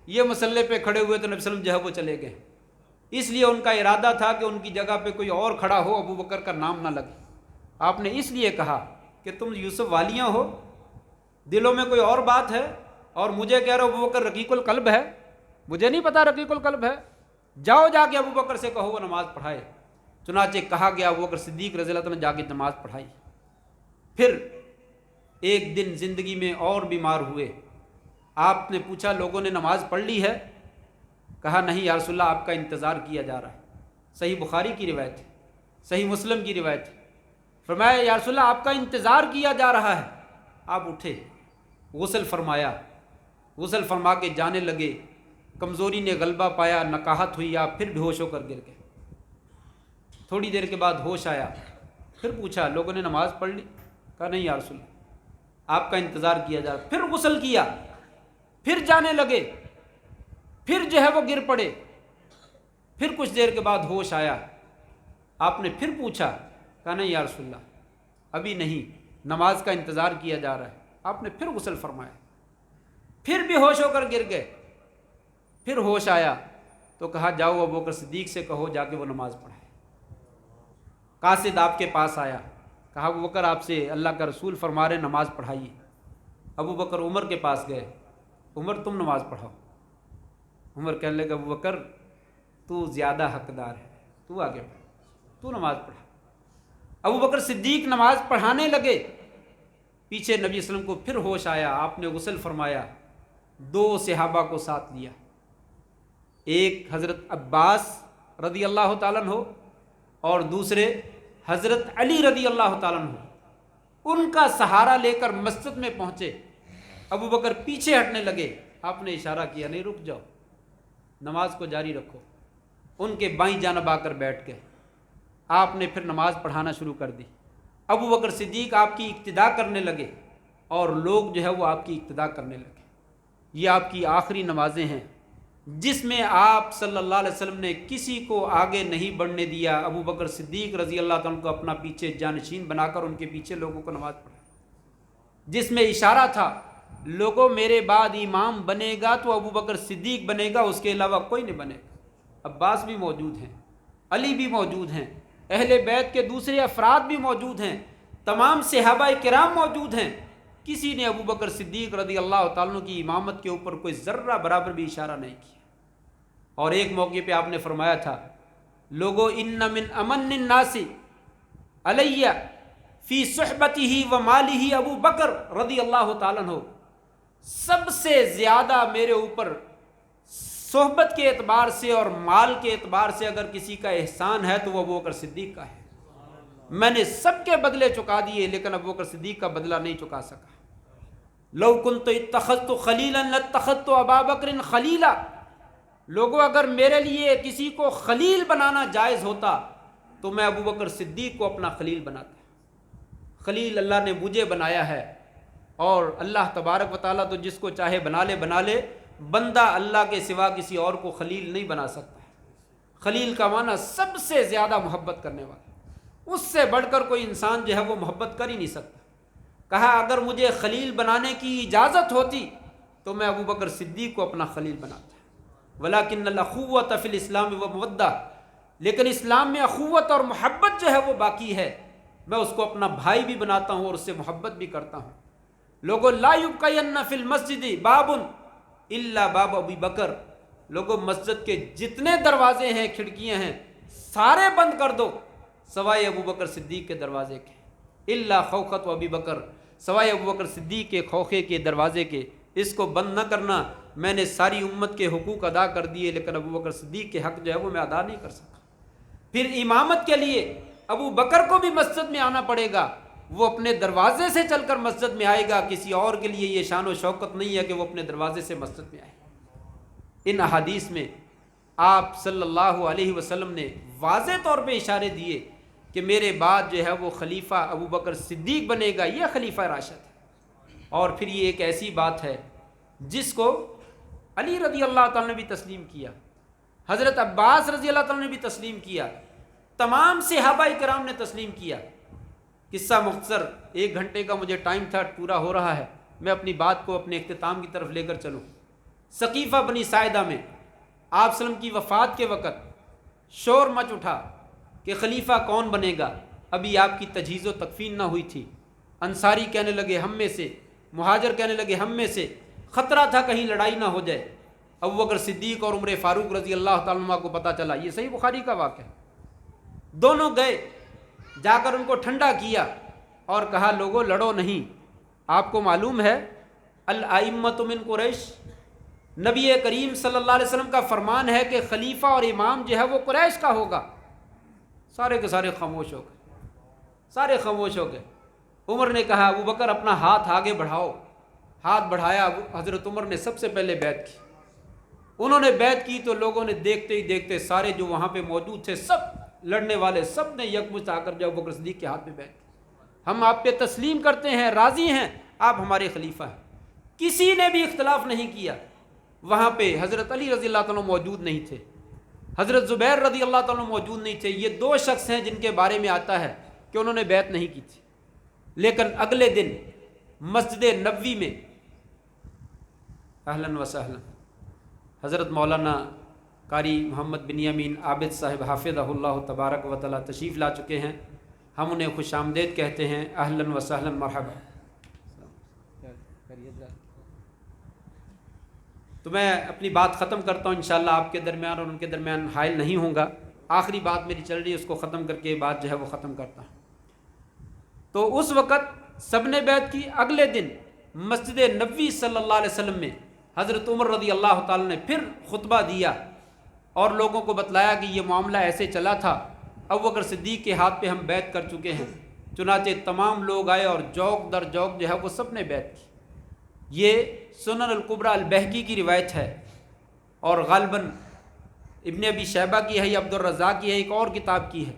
Speaker 1: یہ مسلح پہ کھڑے ہوئے تو نبی صلی اللہ علیہ وسلم جو ہے وہ چلے گئے، اس لیے ان کا ارادہ تھا کہ ان کی جگہ پہ کوئی اور کھڑا ہو، ابو بکر کا نام نہ لگے۔ آپ نے اس لیے کہا کہ تم یوسف والیاں ہو، دلوں میں کوئی اور بات ہے اور مجھے کہہ رہے ہو ابو بکر رقیق القلب ہے، مجھے نہیں پتا رقیق القلب ہے، جاؤ جا کے ابو بکر سے کہو وہ نماز پڑھائے۔ چنانچہ کہا گیا، ابو بکر صدیق رضی اللہ عنہ نے جا کے نماز پڑھائی۔ پھر ایک دن زندگی میں اور بیمار ہوئے، آپ نے پوچھا لوگوں نے نماز پڑھ لی ہے؟ کہا نہیں یا رسول اللہ آپ کا انتظار کیا جا رہا ہے۔ صحیح بخاری کی روایت ہے، صحیح مسلم کی روایت ہے۔ فرمایا یا رسول اللہ آپ کا انتظار کیا جا رہا ہے۔ آپ اٹھے، غسل فرمایا، غسل فرما کے جانے لگے، کمزوری نے غلبہ پایا، نکاہت ہوئی، آپ پھر بے ہوش ہو کر گر گئے۔ تھوڑی دیر کے بعد ہوش آیا، پھر پوچھا لوگوں نے نماز پڑھ لی؟ کہا نہیں یا رسول اللہ۔ آپ کا انتظار کیا جا رہا. پھر غسل کیا, پھر جانے لگے, پھر جو ہے وہ گر پڑے. پھر کچھ دیر کے بعد ہوش آیا, آپ نے پھر پوچھا, کہا نہیں یا رسول اللہ ابھی نہیں, نماز کا انتظار کیا جا رہا ہے. آپ نے پھر غسل فرمایا, پھر بھی ہوش ہو کر گر گئے. پھر ہوش آیا تو کہا جاؤ ابوبکر صدیق سے کہو جا کے وہ نماز پڑھائے. قاصد آپ کے پاس آیا, کہا ابوبکر آپ سے اللہ کا رسول فرما رہے نماز پڑھائیے. ابوبکر عمر کے پاس گئے, عمر تم نماز پڑھاؤ. عمر کہنے لگا ابوبکر تو زیادہ حقدار ہے, تو آگے بڑھ, تو نماز پڑھا. ابوبکر صدیق نماز پڑھانے لگے. پیچھے نبی صلی اللہ علیہ وسلم کو پھر ہوش آیا, آپ نے غسل فرمایا, 2 صحابہ کو ساتھ لیا. ایک حضرت عباس رضی اللہ تعالیٰ عنہ اور دوسرے حضرت علی رضی اللہ تعالیٰ عنہ. ان کا سہارا لے کر مسجد میں پہنچے. ابوبکر پیچھے ہٹنے لگے, آپ نے اشارہ کیا نہیں رک جاؤ, نماز کو جاری رکھو. ان کے بائیں جانب آ کر بیٹھ گئے. آپ نے پھر نماز پڑھانا شروع کر دی. ابوبکر صدیق آپ کی اقتداء کرنے لگے اور لوگ جو ہے وہ آپ کی اقتداء کرنے لگے. یہ آپ کی آخری نمازیں ہیں جس میں آپ صلی اللہ علیہ وسلم نے کسی کو آگے نہیں بڑھنے دیا. ابوبکر صدیق رضی اللہ تعالیٰ عنہ کو اپنا پیچھے جانشین بنا کر ان کے پیچھے لوگوں کو نماز پڑھائی, جس میں اشارہ تھا لوگوں میرے بعد امام بنے گا تو ابوبکر صدیق بنے گا, اس کے علاوہ کوئی نہیں بنے گا. عباس بھی موجود ہیں, علی بھی موجود ہیں, اہل بیت کے دوسرے افراد بھی موجود ہیں, تمام صحابہ کرام موجود ہیں. کسی نے ابوبکر صدیق رضی اللہ تعالیٰ عنہ کی امامت کے اوپر کوئی ذرہ برابر بھی اشارہ نہیں کیا. اور ایک موقع پہ آپ نے فرمایا تھا لوگو ان من امن الناس علیہ فی صحبتہ و مالہ ابو بکر رضی اللہ تعالیٰ عنہ. سب سے زیادہ میرے اوپر صحبت کے اعتبار سے اور مال کے اعتبار سے اگر کسی کا احسان ہے تو وہ ابوبکر صدیق کا ہے. میں نے سب کے بدلے چکا دیے لیکن ابوبکر صدیق کا بدلہ نہیں چکا سکا. لو کنت اتخذت خلیلا لاتخذت ابا بکر خلیلا. لوگوں اگر میرے لیے کسی کو خلیل بنانا جائز ہوتا تو میں ابوبکر صدیق کو اپنا خلیل بناتا. خلیل اللہ نے مجھے بنایا ہے, اور اللہ تبارک و تعالیٰ تو جس کو چاہے بنا لے. بندہ اللہ کے سوا کسی اور کو خلیل نہیں بنا سکتا. خلیل کا معنی سب سے زیادہ محبت کرنے والا, اس سے بڑھ کر کوئی انسان جو ہے وہ محبت کر ہی نہیں سکتا. کہا اگر مجھے خلیل بنانے کی اجازت ہوتی تو میں ابوبکر صدیق کو اپنا خلیل بناتا. ولیکن الاخوۃ فی الاسلام ومودہ, لیکن اسلام میں اخوت اور محبت جو ہے وہ باقی ہے. میں اس کو اپنا بھائی بھی بناتا ہوں اور اس سے محبت بھی کرتا ہوں. لوگوں لا یبقین فی المسجد باب الا باب ابی بکر. لوگوں مسجد کے جتنے دروازے ہیں کھڑکیاں ہیں سارے بند کر دو سوائے ابوبکر صدیق کے دروازے کے. الا خوخت و ابی بکر, سوائے ابوبکر صدیق کے خوخے کے دروازے کے. اس کو بند نہ کرنا. میں نے ساری امت کے حقوق ادا کر دیے لیکن ابوبکر صدیق کے حق جو ہے وہ میں ادا نہیں کر سکا. پھر امامت کے لیے ابو بکر کو بھی مسجد میں آنا پڑے گا. وہ اپنے دروازے سے چل کر مسجد میں آئے گا, کسی اور کے لیے یہ شان و شوکت نہیں ہے کہ وہ اپنے دروازے سے مسجد میں آئے. ان احادیث میں آپ صلی اللہ علیہ وسلم نے واضح طور پہ اشارے دیے کہ میرے بعد جو ہے وہ خلیفہ ابوبکر صدیق بنے گا, یہ خلیفہ راشد ہے. اور پھر یہ ایک ایسی بات ہے جس کو علی رضی اللہ تعالیٰ نے بھی تسلیم کیا, حضرت عباس رضی اللہ تعالیٰ نے بھی تسلیم کیا, تمام صحابہ کرام نے تسلیم کیا. قصہ مختصر, 1 گھنٹے کا مجھے ٹائم تھا, پورا ہو رہا ہے. میں اپنی بات کو اپنے اختتام کی طرف لے کر چلوں. ثقیفہ بنی ساعدہ میں آپ صلی اللہ علیہ وسلم کی وفات کے وقت شور مچ اٹھا کہ خلیفہ کون بنے گا. ابھی آپ کی تجہیز و تکفین نہ ہوئی تھی. انصاری کہنے لگے ہم میں سے, مہاجر کہنے لگے ہم میں سے. خطرہ تھا کہیں لڑائی نہ ہو جائے. ابوبکر صدیق اور عمر فاروق رضی اللہ تعالیٰ عنہ کو پتہ چلا, یہ صحیح بخاری کا واقعہ ہے. دونوں گئے, جا کر ان کو ٹھنڈا کیا اور کہا لوگوں لڑو نہیں. آپ کو معلوم ہے الائمۃ من قریش, نبی کریم صلی اللہ علیہ وسلم کا فرمان ہے کہ خلیفہ اور امام جو ہے وہ قریش کا ہوگا. سارے کے سارے خاموش ہو گئے, سارے خاموش ہو گئے. عمر نے کہا ابو بکر اپنا ہاتھ آگے بڑھاؤ. ہاتھ بڑھایا, حضرت عمر نے سب سے پہلے بیعت کی. انہوں نے بیعت کی تو لوگوں نے دیکھتے ہی دیکھتے سارے جو وہاں پہ موجود تھے سب لڑنے والے سب نے یکمشت آ کر جو ابوبکر صدیق کے ہاتھ میں بیعت کی. ہم آپ پہ تسلیم کرتے ہیں, راضی ہیں, آپ ہمارے خلیفہ ہیں۔ کسی نے بھی اختلاف نہیں کیا۔ وہاں پہ حضرت علی رضی اللہ تعالیٰ موجود نہیں تھے، حضرت زبیر رضی اللہ تعالیٰ موجود نہیں تھے۔ یہ دو شخص ہیں جن کے بارے میں آتا ہے کہ انہوں نے بیعت نہیں کی تھی، لیکن اگلے دن مسجد نبوی میں اہلاً و سہلاً حضرت مولانا قاری محمد بنیامین عابد صاحب حافظہ اللہ تبارک و تعالیٰ تشریف لا چکے ہیں۔ ہم انہیں خوش آمدید کہتے ہیں، اہلاً و سہلاً مرحبا۔ تو میں اپنی بات ختم کرتا ہوں، انشاءاللہ آپ کے درمیان اور ان کے درمیان حائل نہیں ہوں گا۔ آخری بات میری چل رہی ہے، اس کو ختم کر کے بات جو ہے وہ ختم کرتا ہوں۔ تو اس وقت سب نے بیعت کی۔ اگلے دن مسجد نبوی صلی اللہ علیہ وسلم میں حضرت عمر رضی اللہ تعالیٰ نے پھر خطبہ دیا اور لوگوں کو بتلایا کہ یہ معاملہ ایسے چلا تھا، ابوبکر صدیق کے ہاتھ پہ ہم بیعت کر چکے ہیں۔ چنانچہ تمام لوگ آئے اور جوق در جوق جو ہے وہ سب نے بیعت کی۔ یہ سنن الکبریٰ البہقی کی روایت ہے، اور غالباً ابن ابی شیبہ کی ہے یا عبد الرزاق کی ہے، ایک اور کتاب کی ہے۔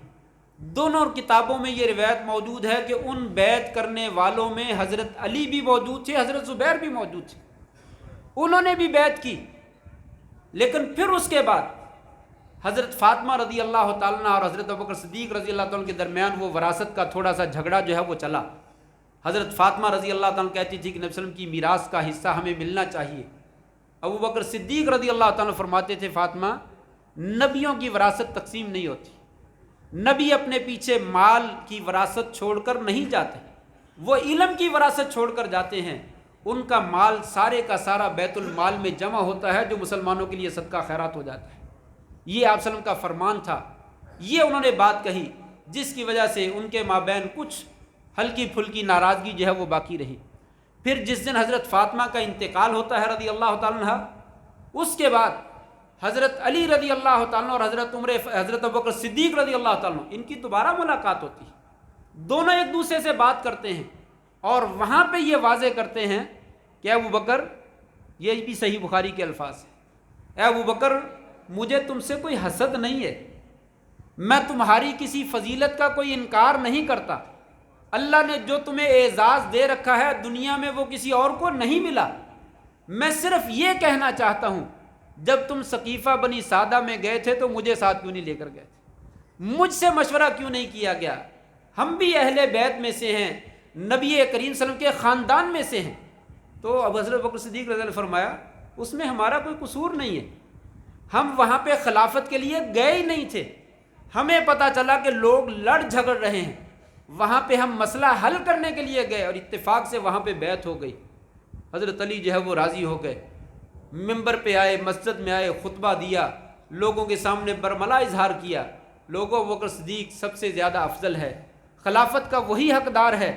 Speaker 1: دونوں کتابوں میں یہ روایت موجود ہے کہ ان بیعت کرنے والوں میں حضرت علی بھی موجود تھے، حضرت زبیر بھی موجود تھے، انہوں نے بھی بیعت کی۔ لیکن پھر اس کے بعد حضرت فاطمہ رضی اللہ تعالیٰ عنہ اور حضرت ابوبکر صدیق رضی اللہ تعالیٰ عنہ کے درمیان وہ وراثت کا تھوڑا سا جھگڑا جو ہے وہ چلا۔ حضرت فاطمہ رضی اللہ تعالیٰ عنہ کہتی تھی کہ نبی صلی اللہ علیہ وسلم کی میراث کا حصہ ہمیں ملنا چاہیے۔ ابوبکر صدیق رضی اللہ تعالیٰ عنہ فرماتے تھے، فاطمہ، نبیوں کی وراثت تقسیم نہیں ہوتی، نبی اپنے پیچھے مال کی وراثت چھوڑ کر نہیں جاتے، وہ علم کی وراثت چھوڑ کر جاتے ہیں۔ ان کا مال سارے کا سارا بیت المال میں جمع ہوتا ہے، جو مسلمانوں کے لیے صدقہ خیرات ہو جاتا ہے۔ یہ آپ صلی اللہ علیہ وسلم کا فرمان تھا۔ یہ انہوں نے بات کہی جس کی وجہ سے ان کے مابین کچھ ہلکی پھلکی ناراضگی جو ہے وہ باقی رہی۔ پھر جس دن حضرت فاطمہ کا انتقال ہوتا ہے رضی اللہ تعالیٰ عنہ، اس کے بعد حضرت علی رضی اللہ تعالیٰ عنہ اور حضرت ابوبکر صدیق رضی اللہ تعالیٰ عنہ ان کی دوبارہ ملاقات ہوتی ہے۔ دونوں ایک دوسرے سے بات کرتے ہیں اور وہاں پہ یہ واضح کرتے ہیں کہ اے ابوبکر، یہ بھی صحیح بخاری کے الفاظ ہیں، اے ابوبکر، مجھے تم سے کوئی حسد نہیں ہے، میں تمہاری کسی فضیلت کا کوئی انکار نہیں کرتا۔ اللہ نے جو تمہیں اعزاز دے رکھا ہے دنیا میں وہ کسی اور کو نہیں ملا۔ میں صرف یہ کہنا چاہتا ہوں، جب تم سقیفہ بنی سعدہ میں گئے تھے تو مجھے ساتھ کیوں نہیں لے کر گئے تھے؟ مجھ سے مشورہ کیوں نہیں کیا گیا؟ ہم بھی اہل بیت میں سے ہیں، نبی کریم صلی اللہ علیہ وسلم کے خاندان میں سے ہیں۔ تو اب حضرت ابوبکر صدیق رضی اللہ عنہ نے فرمایا، اس میں ہمارا کوئی قصور نہیں ہے، ہم وہاں پہ خلافت کے لیے گئے ہی نہیں تھے، ہمیں پتہ چلا کہ لوگ لڑ جھگڑ رہے ہیں، وہاں پہ ہم مسئلہ حل کرنے کے لیے گئے اور اتفاق سے وہاں پہ بیعت ہو گئی۔ حضرت علی جو ہے وہ راضی ہو گئے، ممبر پہ آئے، مسجد میں آئے، خطبہ دیا، لوگوں کے سامنے برملا اظہار کیا، لوگوں ابوبکر صدیق سب سے زیادہ افضل ہے، خلافت کا وہی حقدار ہے،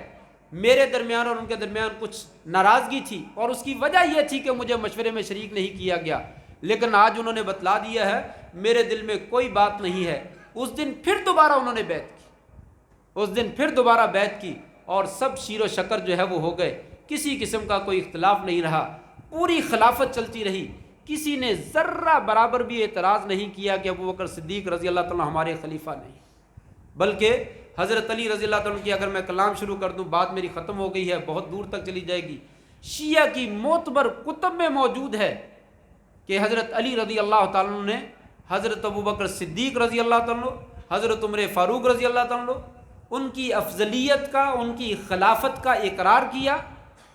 Speaker 1: میرے درمیان اور ان کے درمیان کچھ ناراضگی تھی اور اس کی وجہ یہ تھی کہ مجھے مشورے میں شریک نہیں کیا گیا، لیکن آج انہوں نے بتلا دیا ہے، میرے دل میں کوئی بات نہیں ہے۔ اس دن پھر دوبارہ انہوں نے بیعت کی، اس دن پھر دوبارہ بیعت کی اور سب شیر و شکر جو ہے وہ ہو گئے، کسی قسم کا کوئی اختلاف نہیں رہا، پوری خلافت چلتی رہی، کسی نے ذرہ برابر بھی اعتراض نہیں کیا کہ ابوبکر صدیق رضی اللہ تعالیٰ ہمارے خلیفہ نہیں، بلکہ حضرت علی رضی اللہ تعالیٰ کی اگر میں کلام شروع کر دوں بات میری ختم ہو گئی ہے، بہت دور تک چلی جائے گی۔ شیعہ کی معتبر کتب میں موجود ہے کہ حضرت علی رضی اللہ تعالیٰ نے حضرت ابوبکر صدیق رضی اللہ تعالیٰ، حضرت عمر فاروق رضی اللہ تعالیٰ ان کی افضلیت کا، ان کی خلافت کا اقرار کیا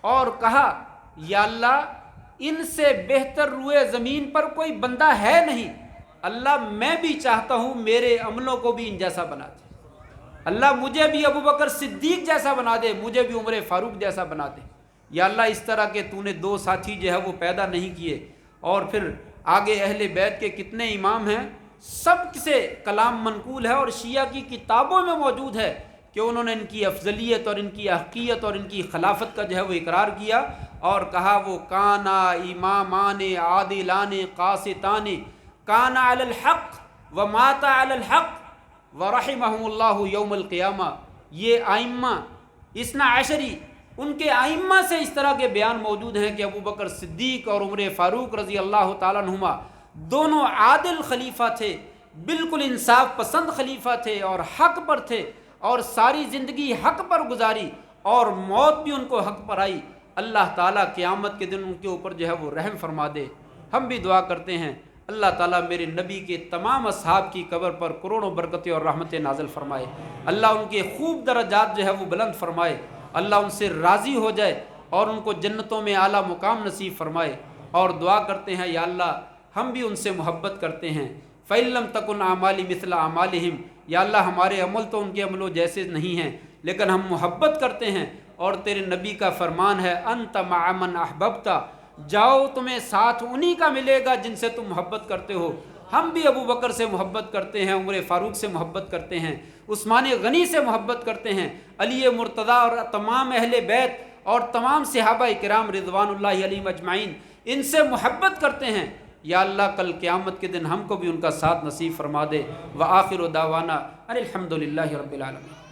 Speaker 1: اور کہا، یا اللہ، ان سے بہتر روئے زمین پر کوئی بندہ ہے نہیں، اللہ میں بھی چاہتا ہوں میرے عملوں کو بھی ان جیسا بنا دے، اللہ مجھے بھی ابوبکر صدیق جیسا بنا دے، مجھے بھی عمر فاروق جیسا بنا دے، یا اللہ اس طرح کے تو نے دو ساتھی جو ہے وہ پیدا نہیں کیے۔ اور پھر آگے اہل بیت کے کتنے امام ہیں، سب سے کلام منقول ہے اور شیعہ کی کتابوں میں موجود ہے کہ انہوں نے ان کی افضلیت اور ان کی حقیقت اور ان کی خلافت کا جو ہے وہ اقرار کیا اور کہا، وہ کانا امامان عادلان قاسطان کانا علی الحق و ماتا علی الحق ورحمہم اللہ یوم القیامہ۔ یہ ائمہ اثنا عشری، ان کے ائمہ سے اس طرح کے بیان موجود ہیں کہ ابوبکر صدیق اور عمر فاروق رضی اللہ تعالیٰ عنہما دونوں عادل خلیفہ تھے، بالکل انصاف پسند خلیفہ تھے اور حق پر تھے اور ساری زندگی حق پر گزاری اور موت بھی ان کو حق پر آئی اللہ تعالیٰ قیامت کے دن ان کے اوپر جو ہے وہ رحم فرما دے۔ ہم بھی دعا کرتے ہیں اللہ تعالیٰ میرے نبی کے تمام اصحاب کی قبر پر کروڑوں برکتیں اور رحمتیں نازل فرمائے، اللہ ان کے خوب درجات جو ہے وہ بلند فرمائے، اللہ ان سے راضی ہو جائے اور ان کو جنتوں میں اعلیٰ مقام نصیب فرمائے۔ اور دعا کرتے ہیں یا اللہ ہم بھی ان سے محبت کرتے ہیں، فَإِن لَّمْ تَكُنْ أَعْمَالِي مِثْلَ أَعْمَالِهِمْ، یا اللہ ہمارے عمل تو ان کے عملوں جیسے نہیں ہیں لیکن ہم محبت کرتے ہیں، اور تیرے نبی کا فرمان ہے أَنْتَ مَعَ مَنْ أَحْبَبْتَ، جاؤ تمہیں ساتھ انہی کا ملے گا جن سے تم محبت کرتے ہو۔ ہم بھی ابو بکر سے محبت کرتے ہیں، عمر فاروق سے محبت کرتے ہیں، عثمان غنی سے محبت کرتے ہیں، علی مرتضیٰ اور تمام اہل بیت اور تمام صحابہ کرام رضوان اللہ علیہم اجمعین، ان سے محبت کرتے ہیں۔ یا اللہ کل قیامت کے دن ہم کو بھی ان کا ساتھ نصیب فرما دے۔ وآخر دعوانا ان الحمد للہ رب العالمین۔